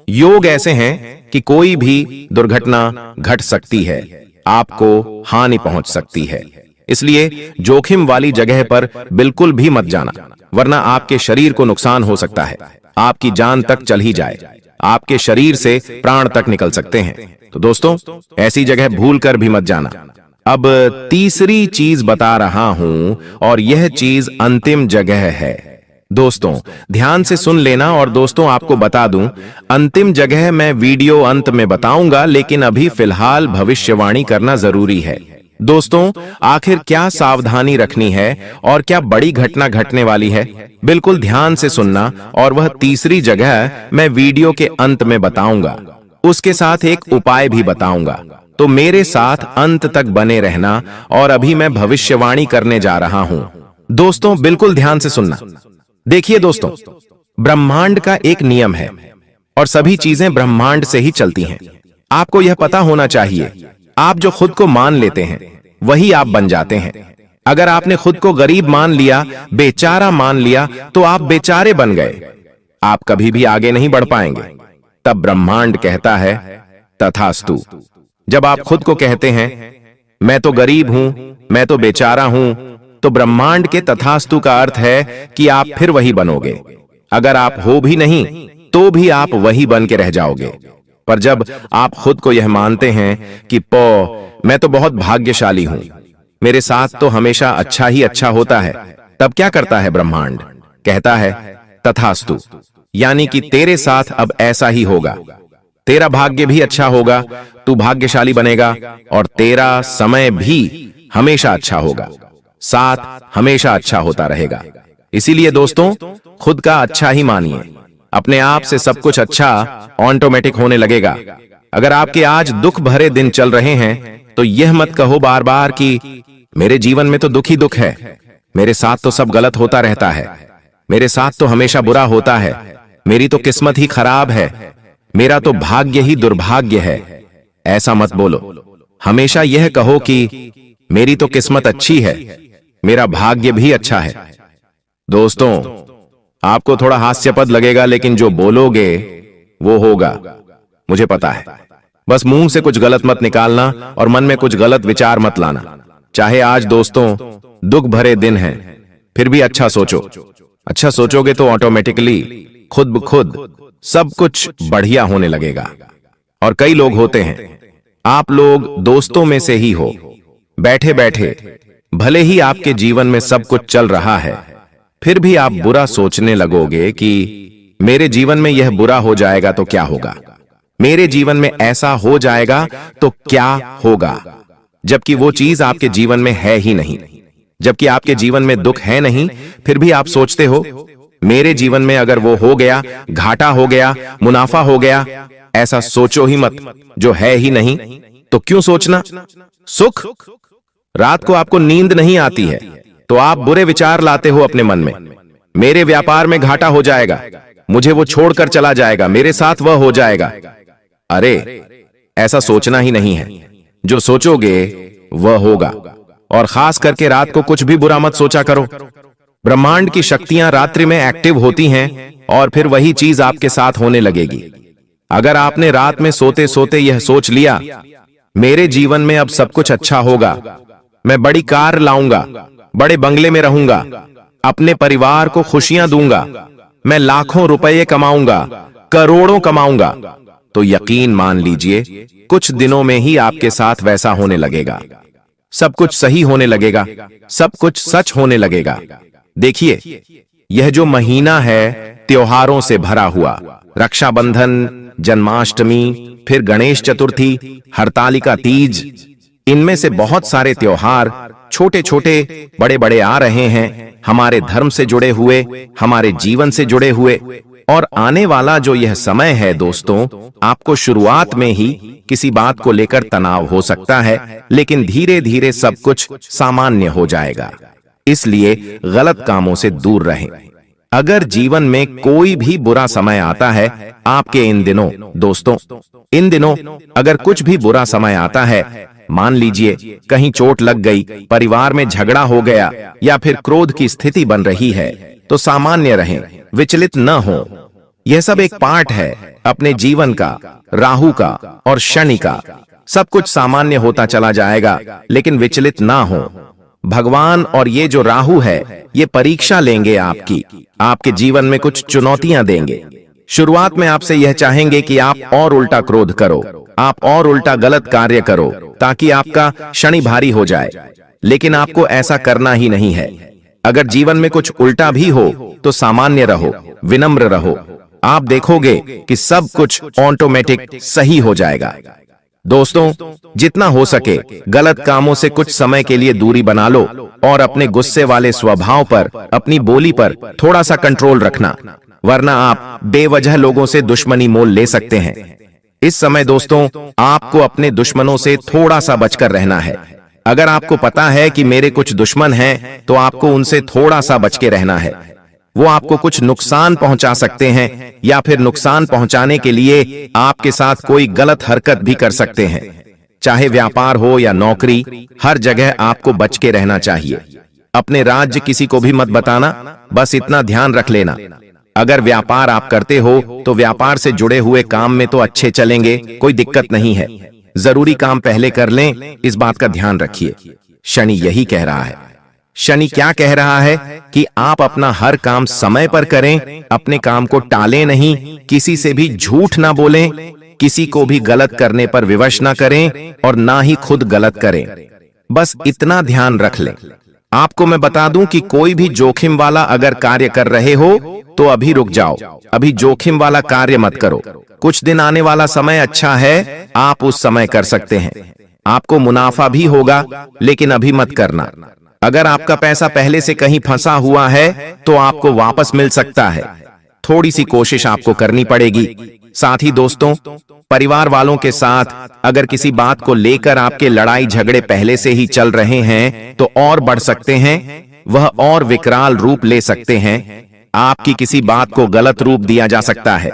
[SPEAKER 2] योग ऐसे हैं कि कोई भी दुर्घटना घट सकती है, आपको हानि पहुंच सकती है। इसलिए जोखिम वाली जगह पर बिल्कुल भी मत जाना, वरना आपके शरीर को नुकसान हो सकता है। आपकी जान तक चल ही जाए, आपके शरीर से प्राण तक निकल सकते हैं। तो दोस्तों ऐसी जगह भूल कर भी मत जाना। अब तीसरी चीज बता रहा हूं और यह चीज अंतिम जगह है। दोस्तों ध्यान से सुन लेना। और दोस्तों आपको बता दूं, अंतिम जगह मैं वीडियो अंत में बताऊंगा, लेकिन अभी फिलहाल भविष्यवाणी करना जरूरी है। दोस्तों आखिर क्या सावधानी रखनी है और क्या बड़ी घटना घटने वाली है, बिल्कुल ध्यान से सुनना। और वह तीसरी जगह मैं वीडियो के अंत में बताऊंगा, उसके साथ एक उपाय भी बताऊंगा। तो मेरे साथ अंत तक बने रहना। और अभी मैं भविष्यवाणी करने जा रहा हूं। दोस्तों बिल्कुल ध्यान से सुनना। देखिए दोस्तों, ब्रह्मांड का एक नियम है और सभी चीजें ब्रह्मांड से ही चलती हैं। आपको यह पता होना चाहिए, आप जो खुद को मान लेते हैं वही आप बन जाते हैं। अगर आपने खुद को गरीब मान लिया, बेचारा मान लिया, तो आप बेचारे बन गए, आप कभी भी आगे नहीं बढ़ पाएंगे। तब ब्रह्मांड कहता है तथास्तु। जब आप खुद को कहते हैं मैं तो गरीब हूं, मैं तो बेचारा हूं, तो ब्रह्मांड के तथास्तु का अर्थ है कि आप फिर वही बनोगे। अगर आप हो भी नहीं तो भी आप वही बन के रह जाओगे। पर जब आप खुद को यह मानते हैं कि मैं तो बहुत भाग्यशाली हूं, मेरे साथ तो हमेशा अच्छा ही अच्छा होता है, तब क्या करता है ब्रह्मांड? कहता है तथास्तु, यानी कि तेरे साथ अब ऐसा ही होगा। तेरा भाग्य भी अच्छा होगा, तू भाग्यशाली बनेगा और तेरा समय भी हमेशा अच्छा होगा, साथ हमेशा अच्छा होता रहेगा। इसीलिए दोस्तों खुद का अच्छा ही मानिए, अपने आप से सब कुछ अच्छा ऑटोमेटिक होने लगेगा। अगर आपके आज दुख भरे दिन चल रहे हैं तो यह मत कहो बार बार कि मेरे जीवन में तो दुख ही दुख है, मेरे साथ तो सब गलत होता रहता है, मेरे साथ तो हमेशा बुरा होता है, मेरी तो किस्मत ही खराब है, मेरा तो भाग्य ही दुर्भाग्य है। ऐसा मत बोलो। हमेशा यह कहो कि मेरी तो किस्मत अच्छी है, मेरा भाग्य भी अच्छा है। दोस्तों आपको थोड़ा हास्यास्पद लगेगा, लेकिन जो बोलोगे वो होगा, मुझे पता है। बस मुंह से कुछ गलत मत निकालना और मन में कुछ गलत विचार मत लाना। चाहे आज दोस्तों दुख भरे दिन हैं, फिर भी अच्छा सोचो। अच्छा सोचोगे तो ऑटोमेटिकली खुद ब खुद सब कुछ बढ़िया होने लगेगा। और कई लोग होते हैं, आप लोग दोस्तों में से ही हो, बैठे बैठे भले ही आपके जीवन में सब कुछ चल रहा है, फिर भी आप बुरा सोचने लगोगे कि मेरे जीवन में यह बुरा हो जाएगा तो क्या होगा, मेरे जीवन में ऐसा हो जाएगा तो क्या होगा, जबकि वो चीज आपके जीवन में है ही नहीं। जबकि आपके जीवन में दुख है नहीं, फिर भी आप सोचते हो मेरे जीवन में अगर वो हो गया, घाटा हो गया, मुनाफा हो गया। ऐसा सोचो ही मत, जो है ही नहीं तो क्यों सोचना। सुख, रात को आपको नींद नहीं आती है तो आप बुरे विचार लाते हो अपने मन में, मेरे व्यापार में घाटा हो जाएगा, मुझे वो छोड़कर चला जाएगा, मेरे साथ वह हो जाएगा। अरे ऐसा सोचना ही नहीं है, जो सोचोगे वह होगा। और खास करके रात को कुछ भी बुरा मत सोचा करो। ब्रह्मांड की शक्तियां रात्रि में एक्टिव होती हैं और फिर वही चीज आपके साथ होने लगेगी। अगर आपने रात में सोते सोते यह सोच लिया मेरे जीवन में अब सब कुछ अच्छा होगा, मैं बड़ी कार लाऊंगा, बड़े बंगले में रहूंगा, अपने परिवार को खुशियां दूंगा, मैं लाखों रुपए कमाऊंगा, करोड़ों कमाऊंगा, तो यकीन मान लीजिए कुछ दिनों में ही आपके साथ वैसा होने लगेगा। सब कुछ सही होने लगेगा, सब कुछ सच होने लगेगा। देखिए यह जो महीना है त्योहारों से भरा हुआ, रक्षाबंधन, जन्माष्टमी, फिर गणेश चतुर्थी, हरतालिका तीज, इनमें से बहुत सारे त्योहार छोटे छोटे बड़े बड़े आ रहे हैं, हमारे धर्म से जुड़े हुए, हमारे जीवन से जुड़े हुए। और आने वाला जो यह समय है दोस्तों, आपको शुरुआत में ही किसी बात को लेकर तनाव हो सकता है, लेकिन धीरे धीरे सब कुछ सामान्य हो जाएगा। इसलिए गलत कामों से दूर रहें। अगर जीवन में कोई भी बुरा समय आता है आपके इन दिनों, दोस्तों इन दिनों अगर कुछ भी बुरा समय आता है, मान लीजिए कहीं चोट लग गई, परिवार में झगड़ा हो गया या फिर क्रोध की स्थिति बन रही है, तो सामान्य रहें, विचलित न हो। यह सब एक पार्ट है अपने जीवन का, राहु का और शनि का। सब कुछ सामान्य होता चला जाएगा, लेकिन विचलित ना हो। भगवान और ये जो राहु है ये परीक्षा लेंगे आपकी, आपके जीवन में कुछ चुनौतियां देंगे। शुरुआत में आपसे यह चाहेंगे कि आप और उल्टा क्रोध करो, आप और उल्टा गलत कार्य करो ताकि आपका शनि भारी हो जाए। लेकिन आपको ऐसा करना ही नहीं है। अगर जीवन में कुछ उल्टा भी हो तो सामान्य रहो, विनम्र रहो। आप देखोगे कि सब कुछ ऑटोमेटिक सही हो जाएगा। दोस्तों, जितना हो सके गलत कामों से कुछ समय के लिए दूरी बना लो और अपने गुस्से वाले स्वभाव पर, अपनी बोली पर थोड़ा सा कंट्रोल रखना, वरना आप बेवजह लोगों से दुश्मनी मोल ले सकते हैं। इस समय दोस्तों, आपको अपने दुश्मनों से थोड़ा सा बचकर रहना है। अगर आपको पता है कि मेरे कुछ दुश्मन हैं, तो आपको उनसे थोड़ा सा बच के रहना है। वो आपको कुछ नुकसान पहुंचा सकते हैं या फिर नुकसान पहुंचाने के लिए आपके साथ कोई गलत हरकत भी कर सकते हैं। चाहे व्यापार हो या नौकरी, हर जगह आपको बच के रहना चाहिए। अपने राज्य किसी को भी मत बताना, बस इतना ध्यान रख लेना। अगर व्यापार आप करते हो तो व्यापार से जुड़े हुए काम में तो अच्छे चलेंगे, कोई दिक्कत नहीं है। जरूरी काम पहले कर लें, इस बात का ध्यान रखिए। शनि यही कह रहा है। शनि क्या कह रहा है कि आप अपना हर काम समय पर करें, अपने काम को टालें नहीं, किसी से भी झूठ ना बोलें, किसी को भी गलत करने पर विवश ना करें और ना ही खुद गलत करें। बस इतना ध्यान रख लें। आपको मैं बता दूं कि कोई भी जोखिम वाला अगर कार्य कर रहे हो तो अभी रुक जाओ, अभी जोखिम वाला कार्य मत करो। कुछ दिन आने वाला समय अच्छा है, आप उस समय कर सकते हैं। आपको मुनाफा भी होगा, लेकिन अभी मत करना। अगर आपका पैसा पहले से कहीं फंसा हुआ है तो आपको वापस मिल सकता है। थोड़ी सी कोशिश आपको करनी पड़ेगी। साथ ही दोस्तों, परिवार वालों के साथ अगर किसी बात को लेकर आपके लड़ाई झगड़े पहले से ही चल रहे हैं तो और बढ़ सकते हैं, वह और विकराल रूप ले सकते हैं। आपकी किसी बात को गलत रूप दिया जा सकता है।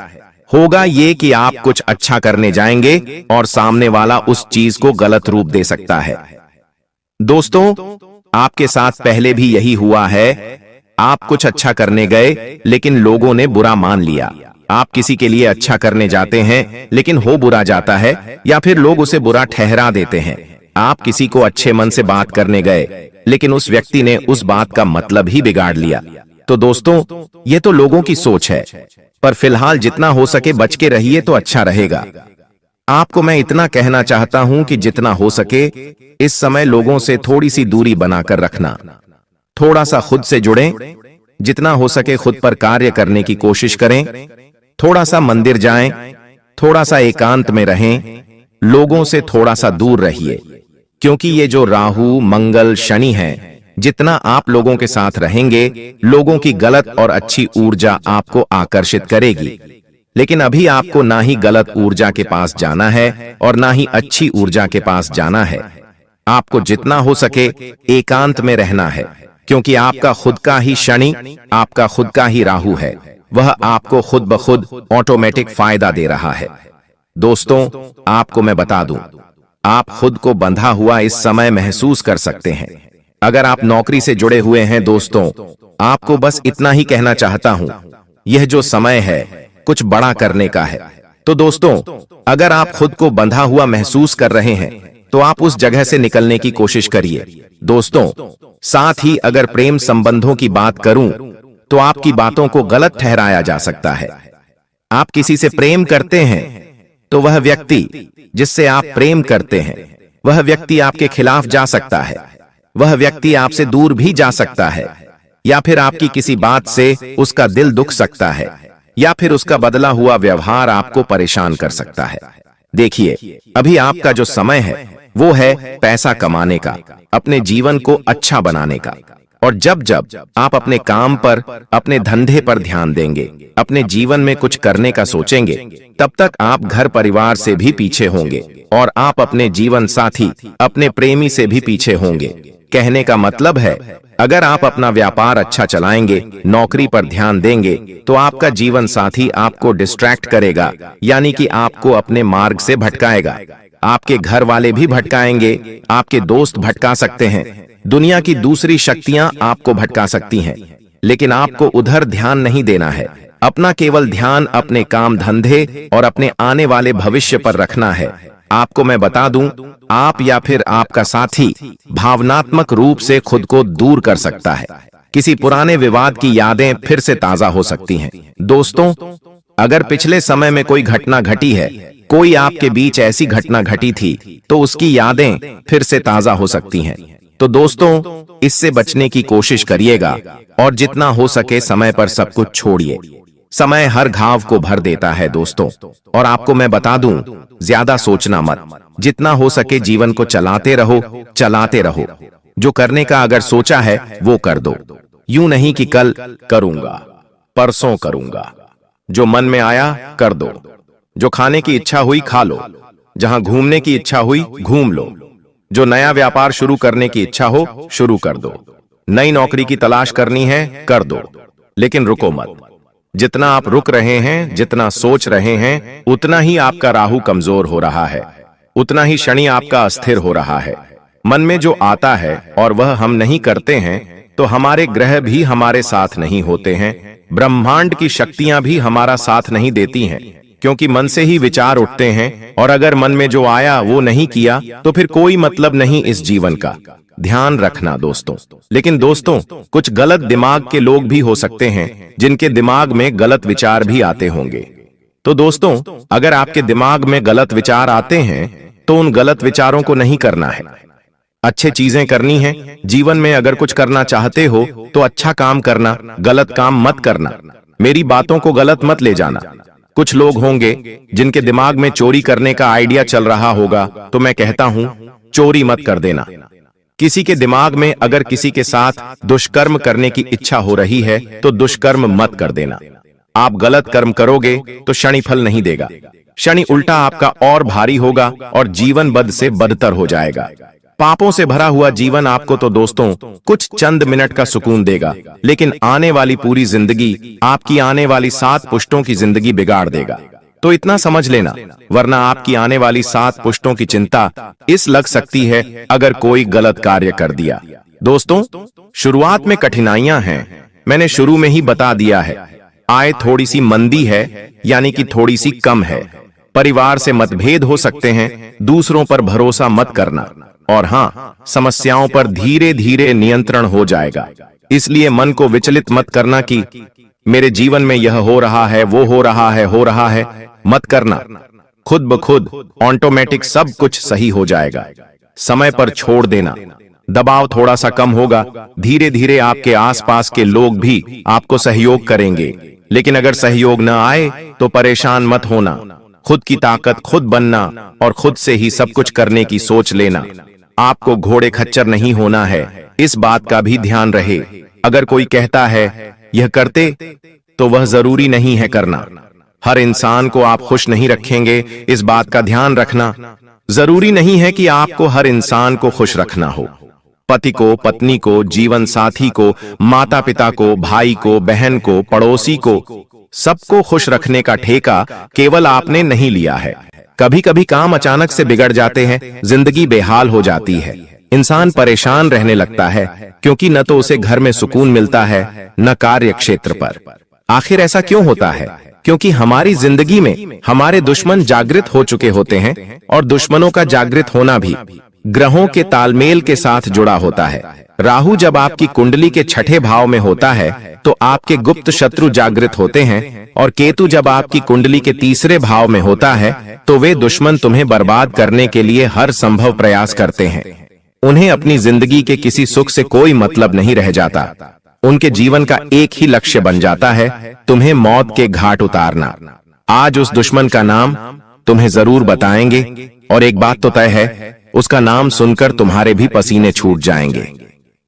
[SPEAKER 2] होगा ये कि आप कुछ अच्छा करने जाएंगे और सामने वाला उस चीज को गलत रूप दे सकता है। दोस्तों, आपके साथ पहले भी यही हुआ है। आप कुछ अच्छा करने गए लेकिन लोगों ने बुरा मान लिया। आप किसी के लिए अच्छा करने जाते हैं लेकिन हो बुरा जाता है या फिर लोग उसे बुरा ठहरा देते हैं। आप किसी को अच्छे मन से बात करने गए लेकिन उस व्यक्ति ने उस बात का मतलब ही बिगाड़ लिया। तो दोस्तों, ये तो लोगों की सोच है, पर फिलहाल जितना हो सके बच के रहिए तो अच्छा रहेगा। आपको मैं इतना कहना चाहता हूं कि जितना हो सके इस समय लोगों से थोड़ी सी दूरी बनाकर रखना। थोड़ा सा खुद से जुड़ें, जितना हो सके खुद पर कार्य करने की कोशिश करें। थोड़ा सा मंदिर जाएं, थोड़ा सा एकांत में रहें, लोगों से थोड़ा सा दूर रहिए, क्योंकि ये जो राहु, मंगल, शनि हैं, जितना आप लोगों के साथ रहेंगे, लोगों की गलत और अच्छी ऊर्जा आपको आकर्षित करेगी। लेकिन अभी आपको ना ही गलत ऊर्जा के पास जाना है और ना ही अच्छी ऊर्जा के पास जाना है। आपको जितना हो सके एकांत में रहना है, क्योंकि आपका खुद का ही शनि, आपका खुद का ही राहु है। वह आपको खुद ब खुद ऑटोमेटिक फायदा दे रहा है। दोस्तों, आपको मैं बता दूं, आप खुद को बंधा हुआ इस समय महसूस कर सकते हैं। अगर आप नौकरी से जुड़े हुए हैं दोस्तों, आपको बस इतना ही कहना चाहता हूं, यह जो समय है कुछ बड़ा करने का है। तो दोस्तों, अगर आप खुद को बंधा हुआ महसूस कर रहे हैं तो आप उस जगह से निकलने की कोशिश करिए। दोस्तों, साथ ही अगर प्रेम संबंधों की बात करूं तो आपकी बातों को गलत ठहराया जा सकता है। आप किसी से प्रेम करते हैं तो वह व्यक्ति जिससे आप प्रेम करते हैं, वह व्यक्ति आपके खिलाफ जा सकता है। वह व्यक्ति आपसे दूर भी जा सकता है, या फिर आपकी किसी बात से उसका दिल दुख सकता है, या फिर उसका बदला हुआ व्यवहार आपको परेशान कर सकता है। देखिए, अभी आपका जो समय है वो है पैसा कमाने का, अपने जीवन को अच्छा बनाने का। और जब जब आप अपने काम पर, अपने धंधे पर ध्यान देंगे, अपने जीवन में कुछ करने का सोचेंगे, तब तक आप घर परिवार से भी पीछे होंगे और आप अपने जीवन साथी, अपने प्रेमी से भी पीछे होंगे। कहने का मतलब है, अगर आप अपना व्यापार अच्छा चलाएंगे, नौकरी पर ध्यान देंगे, तो आपका जीवन साथी आपको डिस्ट्रैक्ट करेगा, यानी कि आपको अपने मार्ग से भटकाएगा। आपके घर वाले भी भटकाएंगे, आपके दोस्त भटका सकते हैं, दुनिया की दूसरी शक्तियां आपको भटका सकती हैं। लेकिन आपको उधर ध्यान नहीं देना है। अपना केवल ध्यान अपने काम धंधे और अपने आने वाले भविष्य पर रखना है। आपको मैं बता दूं, आप या फिर आपका साथी भावनात्मक रूप से खुद को दूर कर सकता है। किसी पुराने विवाद की यादें फिर से ताजा हो सकती हैं। दोस्तों, अगर पिछले समय में कोई घटना घटी है कोई आपके बीच ऐसी घटना घटी थी तो उसकी यादें फिर से ताजा हो सकती हैं। तो दोस्तों, इससे बचने की कोशिश करिएगा और जितना हो सके समय पर सब कुछ छोड़िए। समय हर घाव को भर देता है दोस्तों। और आपको मैं बता दूं, ज्यादा सोचना मत, जितना हो सके जीवन को चलाते रहो, चलाते रहो। जो करने का अगर सोचा है वो कर दो, यूं नहीं कि कल करूंगा, परसों करूंगा। जो मन में आया कर दो, जो खाने की इच्छा हुई खा लो, जहां घूमने की इच्छा हुई घूम लो, जो नया व्यापार शुरू करने की इच्छा हो शुरू कर दो, नई नौकरी की तलाश करनी है कर दो, लेकिन रुको मत। जितना आप रुक रहे हैं, जितना सोच रहे हैं, उतना ही आपका राहु कमजोर हो रहा है, उतना ही शनि आपका अस्थिर हो रहा है। मन में जो आता है और वह हम नहीं करते हैं तो हमारे ग्रह भी हमारे साथ नहीं होते हैं, ब्रह्मांड की शक्तियां भी हमारा साथ नहीं देती हैं, क्योंकि मन से ही विचार उठते हैं। और अगर मन में जो आया वो नहीं किया तो फिर कोई मतलब नहीं इस जीवन का। ध्यान रखना दोस्तों। लेकिन दोस्तों, कुछ गलत दिमाग के लोग भी हो सकते हैं जिनके दिमाग में गलत विचार भी आते होंगे। तो दोस्तों, अगर आपके दिमाग में गलत विचार आते हैं तो उन गलत विचारों को नहीं करना है, अच्छे चीजें करनी है। जीवन में अगर कुछ करना चाहते हो तो अच्छा काम करना, गलत काम मत करना। मेरी बातों को गलत मत ले जाना। कुछ लोग होंगे जिनके दिमाग में चोरी करने का आइडिया चल रहा होगा, तो मैं कहता हूं चोरी मत कर देना। किसी के दिमाग में अगर किसी के साथ दुष्कर्म करने की इच्छा हो रही है तो दुष्कर्म मत कर देना। आप गलत कर्म करोगे तो शनि फल नहीं देगा, शनि उल्टा आपका और भारी होगा और जीवन बद से बदतर हो जाएगा। पापों से भरा हुआ जीवन आपको तो दोस्तों कुछ चंद मिनट का सुकून देगा, लेकिन आने वाली पूरी जिंदगी, आपकी आने वाली 7 पुश्तों की जिंदगी बिगाड़ देगा। तो इतना समझ लेना, वरना आपकी आने वाली 7 पुश्तों की चिंता इस लग सकती है अगर कोई गलत कार्य कर दिया। दोस्तों, शुरुआत में कठिनाइयां हैं, मैंने शुरू में ही बता दिया है। आय थोड़ी सी मंदी है, यानी कि थोड़ी सी कम है। परिवार से मतभेद हो सकते हैं, दूसरों पर भरोसा मत करना। और हाँ, समस्याओं पर धीरे धीरे नियंत्रण हो जाएगा। इसलिए मन को विचलित मत करना कि मेरे जीवन में यह हो रहा है, वो हो रहा है, मत करना। खुद ब खुद ऑटोमेटिक सब कुछ सही हो जाएगा। समय पर छोड़ देना, दबाव थोड़ा सा कम होगा, धीरे धीरे आपके आसपास के लोग भी आपको सहयोग करेंगे। लेकिन अगर सहयोग न आए तो परेशान मत होना। खुद की ताकत खुद बनना और खुद से ही सब कुछ करने की सोच लेना। आपको घोड़े खच्चर नहीं होना है, इस बात का भी ध्यान रहे। अगर कोई कहता है यह करते तो वह जरूरी नहीं है करना। हर इंसान को आप खुश नहीं रखेंगे, इस बात का ध्यान रखना। जरूरी नहीं है कि आपको हर इंसान को खुश रखना हो। पति को, पत्नी को, जीवन साथी को, माता पिता को, भाई को, बहन को, पड़ोसी को, सबको खुश रखने का ठेका केवल आपने नहीं लिया है। कभी कभी काम अचानक से बिगड़ जाते हैं, जिंदगी बेहाल हो जाती है, इंसान परेशान रहने लगता है, क्योंकि न तो उसे घर में सुकून मिलता है न कार्य क्षेत्र पर। आखिर ऐसा क्यों होता है? क्योंकि हमारी जिंदगी में हमारे दुश्मन जागृत हो चुके होते हैं, और दुश्मनों का जागृत होना भी ग्रहों के तालमेल के साथ जुड़ा होता है। राहु जब आपकी कुंडली के 6ठे भाव में होता है तो आपके गुप्त शत्रु जागृत होते हैं, और केतु जब आपकी कुंडली के 3रे भाव में होता है तो वे दुश्मन तुम्हें बर्बाद करने के लिए हर संभव प्रयास करते हैं। उन्हें अपनी जिंदगी के किसी सुख से कोई मतलब नहीं रह जाता। उनके जीवन का एक ही लक्ष्य बन जाता है, तुम्हें मौत के घाट उतारना। आज उस दुश्मन का नाम तुम्हें जरूर बताएंगे, और एक बात तो तय है, उसका नाम सुनकर तुम्हारे भी पसीने छूट जाएंगे,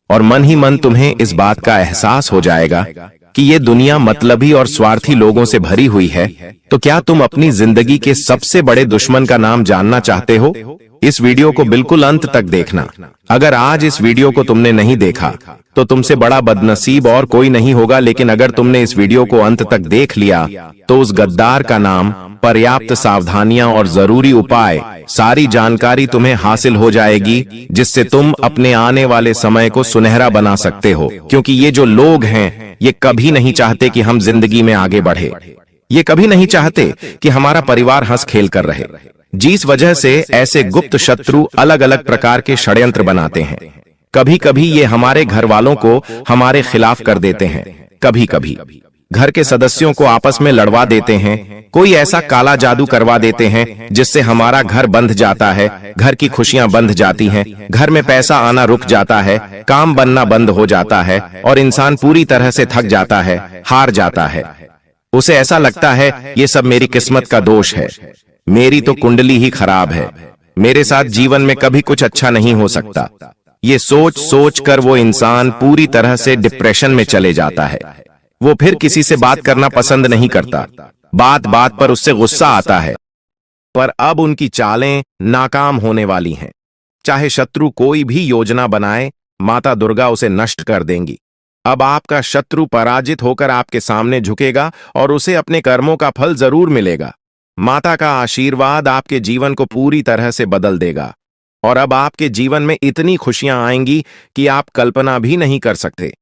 [SPEAKER 2] और मन ही मन तुम्हें इस बात का एहसास हो जाएगा कि ये दुनिया मतलबी और स्वार्थी लोगों से भरी हुई है। तो क्या तुम अपनी जिंदगी के सबसे बड़े दुश्मन का नाम जानना चाहते हो? इस वीडियो को बिल्कुल अंत तक देखना। अगर आज इस वीडियो को तुमने नहीं देखा तो तुमसे बड़ा बदनसीब और कोई नहीं होगा, लेकिन अगर तुमने इस वीडियो को अंत तक देख लिया तो उस गद्दार का नाम, पर्याप्त सावधानियां और जरूरी उपाय, सारी जानकारी तुम्हें हासिल हो जाएगी, जिससे तुम अपने आने वाले समय को सुनहरा बना सकते हो। क्योंकि ये जो लोग हैं ये कभी नहीं चाहते कि हम जिंदगी में आगे बढ़े, ये कभी नहीं चाहते कि हमारा परिवार हंस खेल कर रहे। जिस वजह से ऐसे गुप्त शत्रु अलग अलग प्रकार के षड्यंत्र बनाते हैं। कभी कभी ये हमारे घर वालों को हमारे खिलाफ कर देते हैं, कभी कभी घर के सदस्यों को आपस में लड़वा देते हैं, कोई ऐसा काला जादू करवा देते हैं जिससे हमारा घर बंध जाता है, घर की खुशियां बंध जाती हैं, घर में पैसा आना रुक जाता है, काम बनना बंद हो जाता है और इंसान पूरी तरह से थक जाता है, हार जाता है। उसे ऐसा लगता है ये सब मेरी किस्मत का दोष है, मेरी तो कुंडली ही खराब है, मेरे साथ जीवन में कभी कुछ अच्छा नहीं हो सकता। ये सोच सोच कर वो इंसान पूरी तरह से डिप्रेशन में चले जाता है। वो फिर किसी से बात करना पसंद नहीं करता, बात बात पर उससे गुस्सा आता है। पर अब उनकी चालें नाकाम होने वाली हैं। चाहे शत्रु कोई भी योजना बनाए, माता दुर्गा उसे नष्ट कर देंगी। अब आपका शत्रु पराजित होकर आपके सामने झुकेगा और उसे अपने कर्मों का फल जरूर मिलेगा। माता का आशीर्वाद आपके जीवन को पूरी तरह से बदल देगा और अब आपके जीवन में इतनी खुशियां आएंगी कि आप कल्पना भी नहीं कर सकते।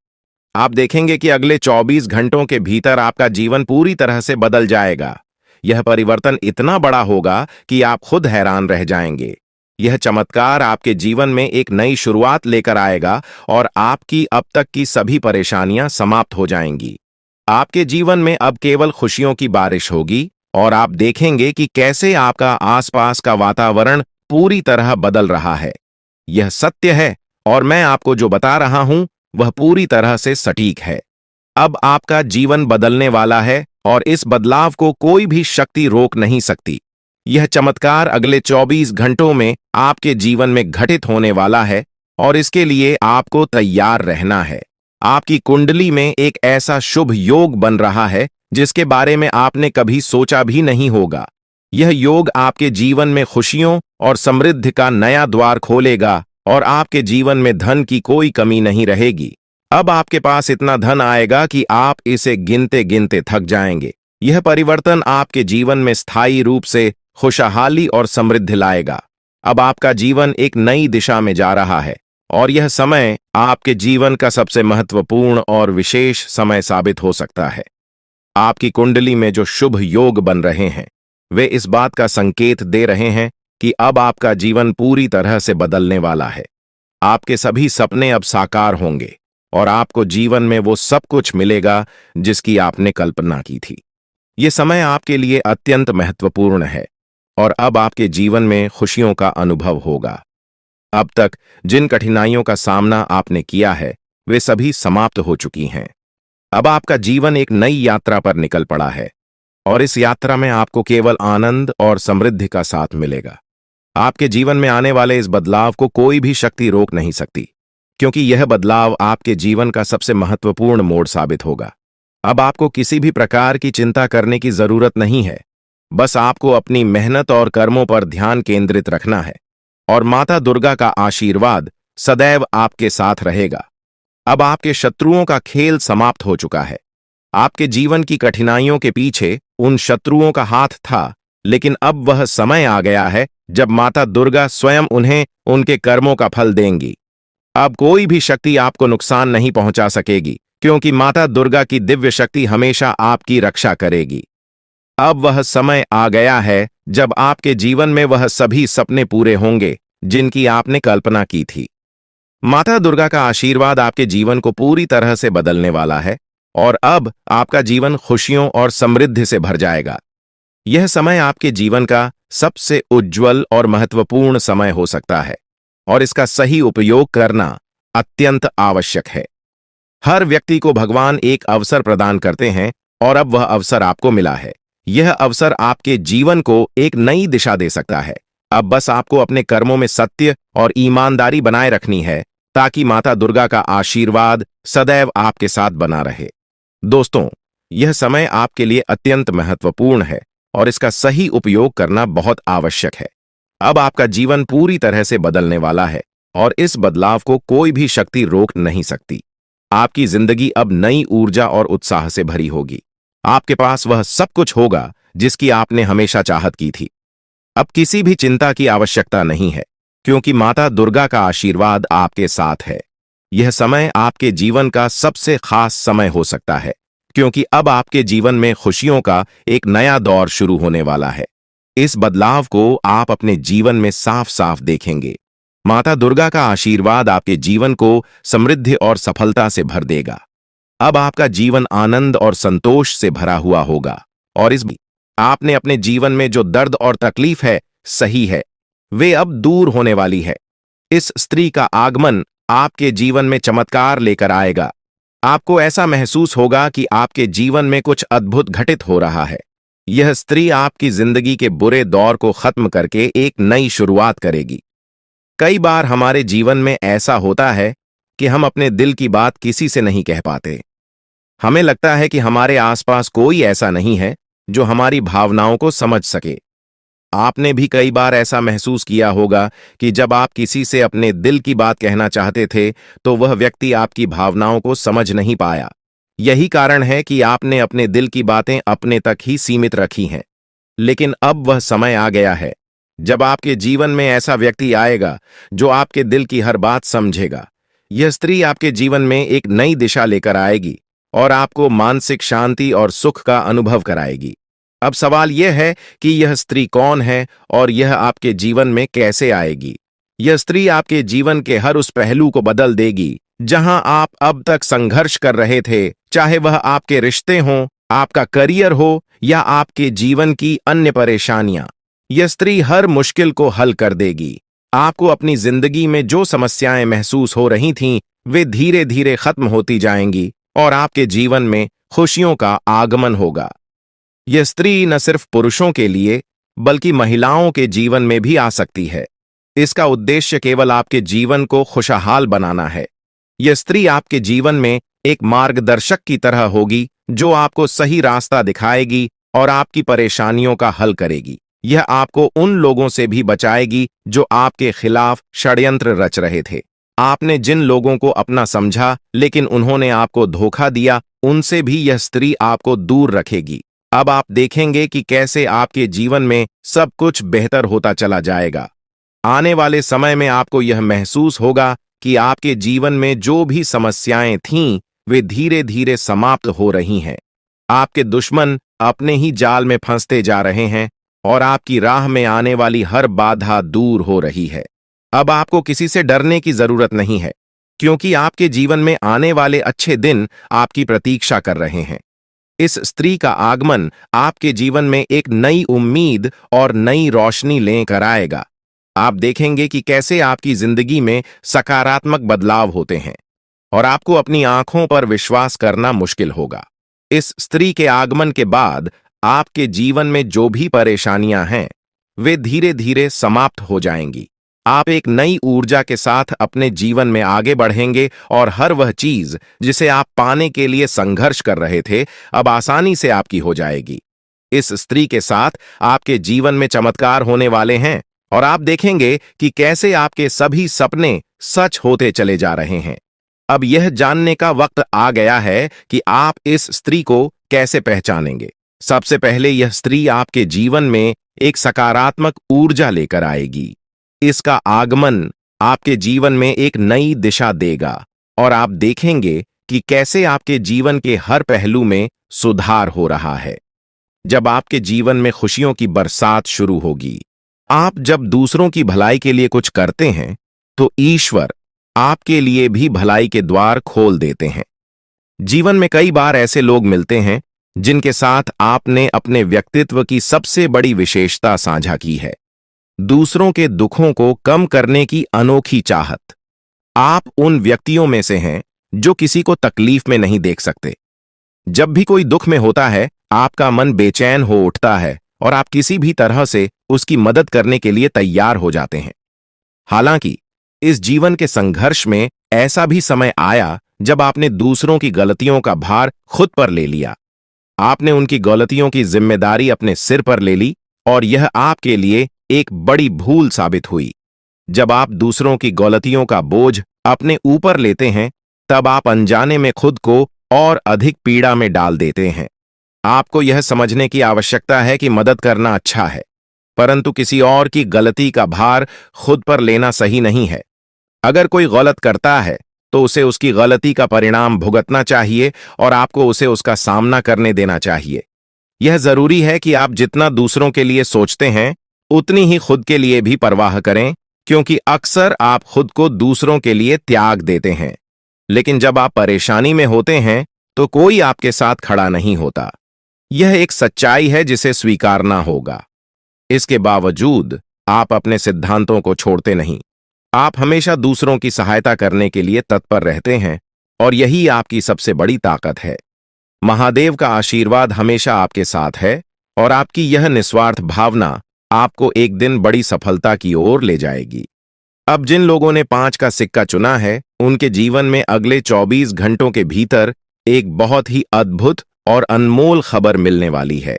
[SPEAKER 2] आप देखेंगे कि अगले 24 घंटों के भीतर आपका जीवन पूरी तरह से बदल जाएगा। यह परिवर्तन इतना बड़ा होगा कि आप खुद हैरान रह जाएंगे। यह चमत्कार आपके जीवन में एक नई शुरुआत लेकर आएगा और आपकी अब तक की सभी परेशानियां समाप्त हो जाएंगी। आपके जीवन में अब केवल खुशियों की बारिश होगी और आप देखेंगे कि कैसे आपका आसपास का वातावरण पूरी तरह बदल रहा है। यह सत्य है और मैं आपको जो बता रहा हूं वह पूरी तरह से सटीक है। अब आपका जीवन बदलने वाला है और इस बदलाव को कोई भी शक्ति रोक नहीं सकती। यह चमत्कार अगले 24 घंटों में आपके जीवन में घटित होने वाला है और इसके लिए आपको तैयार रहना है। आपकी कुंडली में एक ऐसा शुभ योग बन रहा है जिसके बारे में आपने कभी सोचा भी नहीं होगा। यह योग आपके जीवन में खुशियों और समृद्धि का नया द्वार खोलेगा और आपके जीवन में धन की कोई कमी नहीं रहेगी। अब आपके पास इतना धन आएगा कि आप इसे गिनते गिनते थक जाएंगे। यह परिवर्तन आपके जीवन में स्थायी रूप से खुशहाली और समृद्धि लाएगा। अब आपका जीवन एक नई दिशा में जा रहा है और यह समय आपके जीवन का सबसे महत्वपूर्ण और विशेष समय साबित हो सकता है। आपकी कुंडली में जो शुभ योग बन रहे हैं वे इस बात का संकेत दे रहे हैं कि अब आपका जीवन पूरी तरह से बदलने वाला है। आपके सभी सपने अब साकार होंगे और आपको जीवन में वो सब कुछ मिलेगा जिसकी आपने कल्पना की थी। ये समय आपके लिए अत्यंत महत्वपूर्ण है और अब आपके जीवन में खुशियों का अनुभव होगा। अब तक जिन कठिनाइयों का सामना आपने किया है वे सभी समाप्त हो चुकी हैं। अब आपका जीवन एक नई यात्रा पर निकल पड़ा है और इस यात्रा में आपको केवल आनंद और समृद्धि का साथ मिलेगा। आपके जीवन में आने वाले इस बदलाव को कोई भी शक्ति रोक नहीं सकती, क्योंकि यह बदलाव आपके जीवन का सबसे महत्वपूर्ण मोड़ साबित होगा। अब आपको किसी भी प्रकार की चिंता करने की जरूरत नहीं है। बस आपको अपनी मेहनत और कर्मों पर ध्यान केंद्रित रखना है और माता दुर्गा का आशीर्वाद सदैव आपके साथ रहेगा। अब आपके शत्रुओं का खेल समाप्त हो चुका है। आपके जीवन की कठिनाइयों के पीछे उन शत्रुओं का हाथ था, लेकिन अब वह समय आ गया है जब माता दुर्गा स्वयं उन्हें उनके कर्मों का फल देंगी। अब कोई भी शक्ति आपको नुकसान नहीं पहुंचा सकेगी, क्योंकि माता दुर्गा की दिव्य शक्ति हमेशा आपकी रक्षा करेगी। अब वह समय आ गया है जब आपके जीवन में वह सभी सपने पूरे होंगे जिनकी आपने कल्पना की थी। माता दुर्गा का आशीर्वाद आपके जीवन को पूरी तरह से बदलने वाला है और अब आपका जीवन खुशियों और समृद्धि से भर जाएगा। यह समय आपके जीवन का सबसे उज्जवल और महत्वपूर्ण समय हो सकता है और इसका सही उपयोग करना अत्यंत आवश्यक है। हर व्यक्ति को भगवान एक अवसर प्रदान करते हैं और अब वह अवसर आपको मिला है। यह अवसर आपके जीवन को एक नई दिशा दे सकता है। अब बस आपको अपने कर्मों में सत्य और ईमानदारी बनाए रखनी है ताकि माता दुर्गा का आशीर्वाद सदैव आपके साथ बना रहे। दोस्तों, यह समय आपके लिए अत्यंत महत्वपूर्ण है और इसका सही उपयोग करना बहुत आवश्यक है। अब आपका जीवन पूरी तरह से बदलने वाला है और इस बदलाव को कोई भी शक्ति रोक नहीं सकती। आपकी जिंदगी अब नई ऊर्जा और उत्साह से भरी होगी। आपके पास वह सब कुछ होगा जिसकी आपने हमेशा चाहत की थी। अब किसी भी चिंता की आवश्यकता नहीं है, क्योंकि माता दुर्गा का आशीर्वाद आपके साथ है। यह समय आपके जीवन का सबसे खास समय हो सकता है, क्योंकि अब आपके जीवन में खुशियों का एक नया दौर शुरू होने वाला है। इस बदलाव को आप अपने जीवन में साफ साफ देखेंगे। माता दुर्गा का आशीर्वाद आपके जीवन को समृद्धि और सफलता से भर देगा। अब आपका जीवन आनंद और संतोष से भरा हुआ होगा और आपने अपने जीवन में जो दर्द और तकलीफ है सही है, वे अब दूर होने वाली है। इस स्त्री का आगमन आपके जीवन में चमत्कार लेकर आएगा। आपको ऐसा महसूस होगा कि आपके जीवन में कुछ अद्भुत घटित हो रहा है। यह स्त्री आपकी जिंदगी के बुरे दौर को खत्म करके एक नई शुरुआत करेगी। कई बार हमारे जीवन में ऐसा होता है कि हम अपने दिल की बात किसी से नहीं कह पाते। हमें लगता है कि हमारे आसपास कोई ऐसा नहीं है जो हमारी भावनाओं को समझ सके। आपने भी कई बार ऐसा महसूस किया होगा कि जब आप किसी से अपने दिल की बात कहना चाहते थे तो वह व्यक्ति आपकी भावनाओं को समझ नहीं पाया। यही कारण है कि आपने अपने दिल की बातें अपने तक ही सीमित रखी हैं। लेकिन अब वह समय आ गया है जब आपके जीवन में ऐसा व्यक्ति आएगा जो आपके दिल की हर बात समझेगा। यह स्त्री आपके जीवन में एक नई दिशा लेकर आएगी और आपको मानसिक शांति और सुख का अनुभव कराएगी। अब सवाल यह है कि यह स्त्री कौन है और यह आपके जीवन में कैसे आएगी। यह स्त्री आपके जीवन के हर उस पहलू को बदल देगी जहां आप अब तक संघर्ष कर रहे थे, चाहे वह आपके रिश्ते हों, आपका करियर हो या आपके जीवन की अन्य परेशानियां। यह स्त्री हर मुश्किल को हल कर देगी। आपको अपनी जिंदगी में जो समस्याएं महसूस हो रही थीं, वे धीरे धीरे खत्म होती जाएंगी और आपके जीवन में खुशियों का आगमन होगा। यह स्त्री न सिर्फ पुरुषों के लिए बल्कि महिलाओं के जीवन में भी आ सकती है। इसका उद्देश्य केवल आपके जीवन को खुशहाल बनाना है। यह स्त्री आपके जीवन में एक मार्गदर्शक की तरह होगी जो आपको सही रास्ता दिखाएगी और आपकी परेशानियों का हल करेगी। यह आपको उन लोगों से भी बचाएगी जो आपके खिलाफ षड्यंत्र रच रहे थे। आपने जिन लोगों को अपना समझा लेकिन उन्होंने आपको धोखा दिया, उनसे भी यह स्त्री आपको दूर रखेगी। अब आप देखेंगे कि कैसे आपके जीवन में सब कुछ बेहतर होता चला जाएगा। आने वाले समय में आपको यह महसूस होगा कि आपके जीवन में जो भी समस्याएं थीं, वे धीरे धीरे समाप्त हो रही हैं। आपके दुश्मन अपने ही जाल में फंसते जा रहे हैं और आपकी राह में आने वाली हर बाधा दूर हो रही है। अब आपको किसी से डरने की जरूरत नहीं है, क्योंकि आपके जीवन में आने वाले अच्छे दिन आपकी प्रतीक्षा कर रहे हैं। इस स्त्री का आगमन आपके जीवन में एक नई उम्मीद और नई रोशनी लेकर आएगा। आप देखेंगे कि कैसे आपकी जिंदगी में सकारात्मक बदलाव होते हैं और आपको अपनी आंखों पर विश्वास करना मुश्किल होगा। इस स्त्री के आगमन के बाद आपके जीवन में जो भी परेशानियां हैं, वे धीरे धीरे समाप्त हो जाएंगी। आप एक नई ऊर्जा के साथ अपने जीवन में आगे बढ़ेंगे और हर वह चीज जिसे आप पाने के लिए संघर्ष कर रहे थे, अब आसानी से आपकी हो जाएगी। इस स्त्री के साथ आपके जीवन में चमत्कार होने वाले हैं और आप देखेंगे कि कैसे आपके सभी सपने सच होते चले जा रहे हैं। अब यह जानने का वक्त आ गया है कि आप इस स्त्री को कैसे पहचानेंगे। सबसे पहले यह स्त्री आपके जीवन में एक सकारात्मक ऊर्जा लेकर आएगी। इसका आगमन आपके जीवन में एक नई दिशा देगा और आप देखेंगे कि कैसे आपके जीवन के हर पहलू में सुधार हो रहा है। जब आपके जीवन में खुशियों की बरसात शुरू होगी, आप जब दूसरों की भलाई के लिए कुछ करते हैं तो ईश्वर आपके लिए भी भलाई के द्वार खोल देते हैं। जीवन में कई बार ऐसे लोग मिलते हैं जिनके साथ आपने अपने व्यक्तित्व की सबसे बड़ी विशेषता साझा की है, दूसरों के दुखों को कम करने की अनोखी चाहत। आप उन व्यक्तियों में से हैं जो किसी को तकलीफ में नहीं देख सकते। जब भी कोई दुख में होता है, आपका मन बेचैन हो उठता है और आप किसी भी तरह से उसकी मदद करने के लिए तैयार हो जाते हैं। हालांकि इस जीवन के संघर्ष में ऐसा भी समय आया जब आपने दूसरों की गलतियों का भार खुद पर ले लिया। आपने उनकी गलतियों की जिम्मेदारी अपने सिर पर ले ली और यह आपके लिए एक बड़ी भूल साबित हुई। जब आप दूसरों की गलतियों का बोझ अपने ऊपर लेते हैं, तब आप अनजाने में खुद को और अधिक पीड़ा में डाल देते हैं। आपको यह समझने की आवश्यकता है कि मदद करना अच्छा है, परंतु किसी और की गलती का भार खुद पर लेना सही नहीं है। अगर कोई गलत करता है तो उसे उसकी गलती का परिणाम भुगतना चाहिए और आपको उसे उसका सामना करने देना चाहिए। यह जरूरी है कि आप जितना दूसरों के लिए सोचते हैं, उतनी ही खुद के लिए भी परवाह करें, क्योंकि अक्सर आप खुद को दूसरों के लिए त्याग देते हैं, लेकिन जब आप परेशानी में होते हैं तो कोई आपके साथ खड़ा नहीं होता। यह एक सच्चाई है जिसे स्वीकारना होगा। इसके बावजूद आप अपने सिद्धांतों को छोड़ते नहीं। आप हमेशा दूसरों की सहायता करने के लिए तत्पर रहते हैं और यही आपकी सबसे बड़ी ताकत है। महादेव का आशीर्वाद हमेशा आपके साथ है और आपकी यह निस्वार्थ भावना आपको एक दिन बड़ी सफलता की ओर ले जाएगी। अब जिन लोगों ने 5 का सिक्का चुना है, उनके जीवन में अगले 24 घंटों के भीतर एक बहुत ही अद्भुत और अनमोल खबर मिलने वाली है।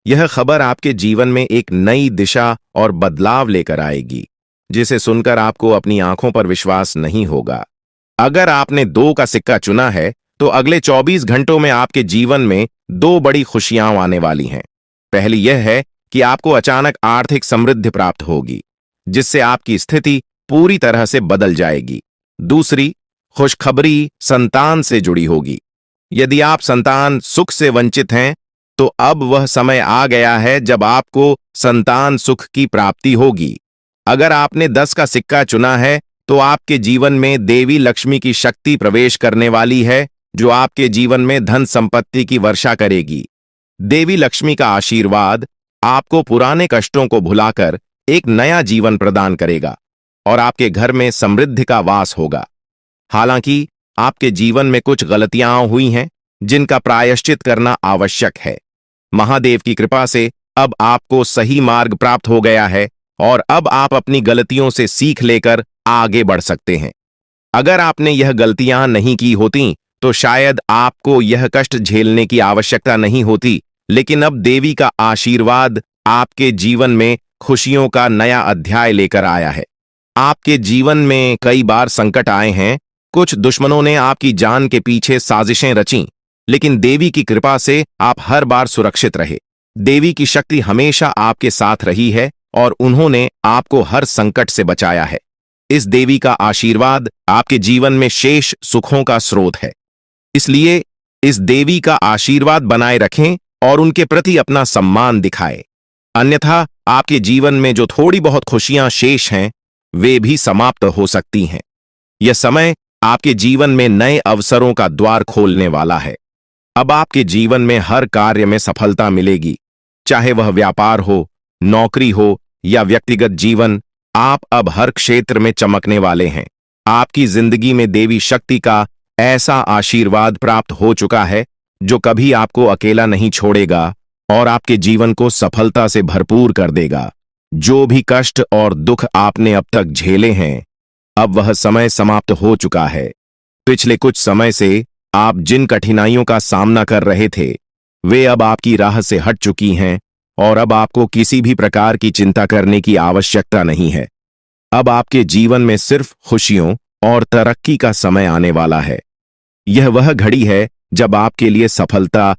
[SPEAKER 2] यह खबर आपके जीवन में एक नई दिशा और बदलाव लेकर आएगी, जिसे सुनकर आपको अपनी आंखों पर विश्वास नहीं होगा। अगर आपने 2 का सिक्का चुना है, तो अगले 24 घंटों में आपके जीवन में 2 बड़ी खुशियां आने वाली हैं। पहली यह है कि आपको अचानक आर्थिक समृद्धि प्राप्त होगी, जिससे आपकी स्थिति पूरी तरह से बदल जाएगी। दूसरी खुशखबरी संतान से जुड़ी होगी। यदि आप संतान सुख से वंचित हैं, तो अब वह समय आ गया है जब आपको संतान सुख की प्राप्ति होगी। अगर आपने 10 का सिक्का चुना है, तो आपके जीवन में देवी लक्ष्मी की शक्ति प्रवेश करने वाली है, जो आपके जीवन में धन संपत्ति की वर्षा करेगी। देवी लक्ष्मी का आशीर्वाद आपको पुराने कष्टों को भुलाकर एक नया जीवन प्रदान करेगा और आपके घर में समृद्धि का वास होगा। हालांकि आपके जीवन में कुछ गलतियां हुई हैं, जिनका प्रायश्चित करना आवश्यक है। महादेव की कृपा से अब आपको सही मार्ग प्राप्त हो गया है और अब आप अपनी गलतियों से सीख लेकर आगे बढ़ सकते हैं। अगर आपने यह गलतियां नहीं की होती, तो शायद आपको यह कष्ट झेलने की आवश्यकता नहीं होती, लेकिन अब देवी का आशीर्वाद आपके जीवन में खुशियों का नया अध्याय लेकर आया है। आपके जीवन में कई बार संकट आए हैं, कुछ दुश्मनों ने आपकी जान के पीछे साजिशें रची, लेकिन देवी की कृपा से आप हर बार सुरक्षित रहे। देवी की शक्ति हमेशा आपके साथ रही है और उन्होंने आपको हर संकट से बचाया है। इस देवी का आशीर्वाद आपके जीवन में शेष सुखों का स्रोत है। इसलिए इस देवी का आशीर्वाद बनाए रखें और उनके प्रति अपना सम्मान दिखाएं। अन्यथा आपके जीवन में जो थोड़ी बहुत खुशियां शेष हैं, वे भी समाप्त हो सकती हैं। यह समय आपके जीवन में नए अवसरों का द्वार खोलने वाला है। अब आपके जीवन में हर कार्य में सफलता मिलेगी, चाहे वह व्यापार हो, नौकरी हो या व्यक्तिगत जीवन। आप अब हर क्षेत्र में चमकने वाले हैं। आपकी जिंदगी में देवी शक्ति का ऐसा आशीर्वाद प्राप्त हो चुका है, जो कभी आपको अकेला नहीं छोड़ेगा और आपके जीवन को सफलता से भरपूर कर देगा। जो भी कष्ट और दुख आपने अब तक झेले हैं, अब वह समय समाप्त हो चुका है। पिछले कुछ समय से आप जिन कठिनाइयों का सामना कर रहे थे, वे अब आपकी राह से हट चुकी हैं और अब आपको किसी भी प्रकार की चिंता करने की आवश्यकता नहीं है। अब आपके जीवन में सिर्फ खुशियों और तरक्की का समय आने वाला है। यह वह घड़ी है जब आपके लिए सफलता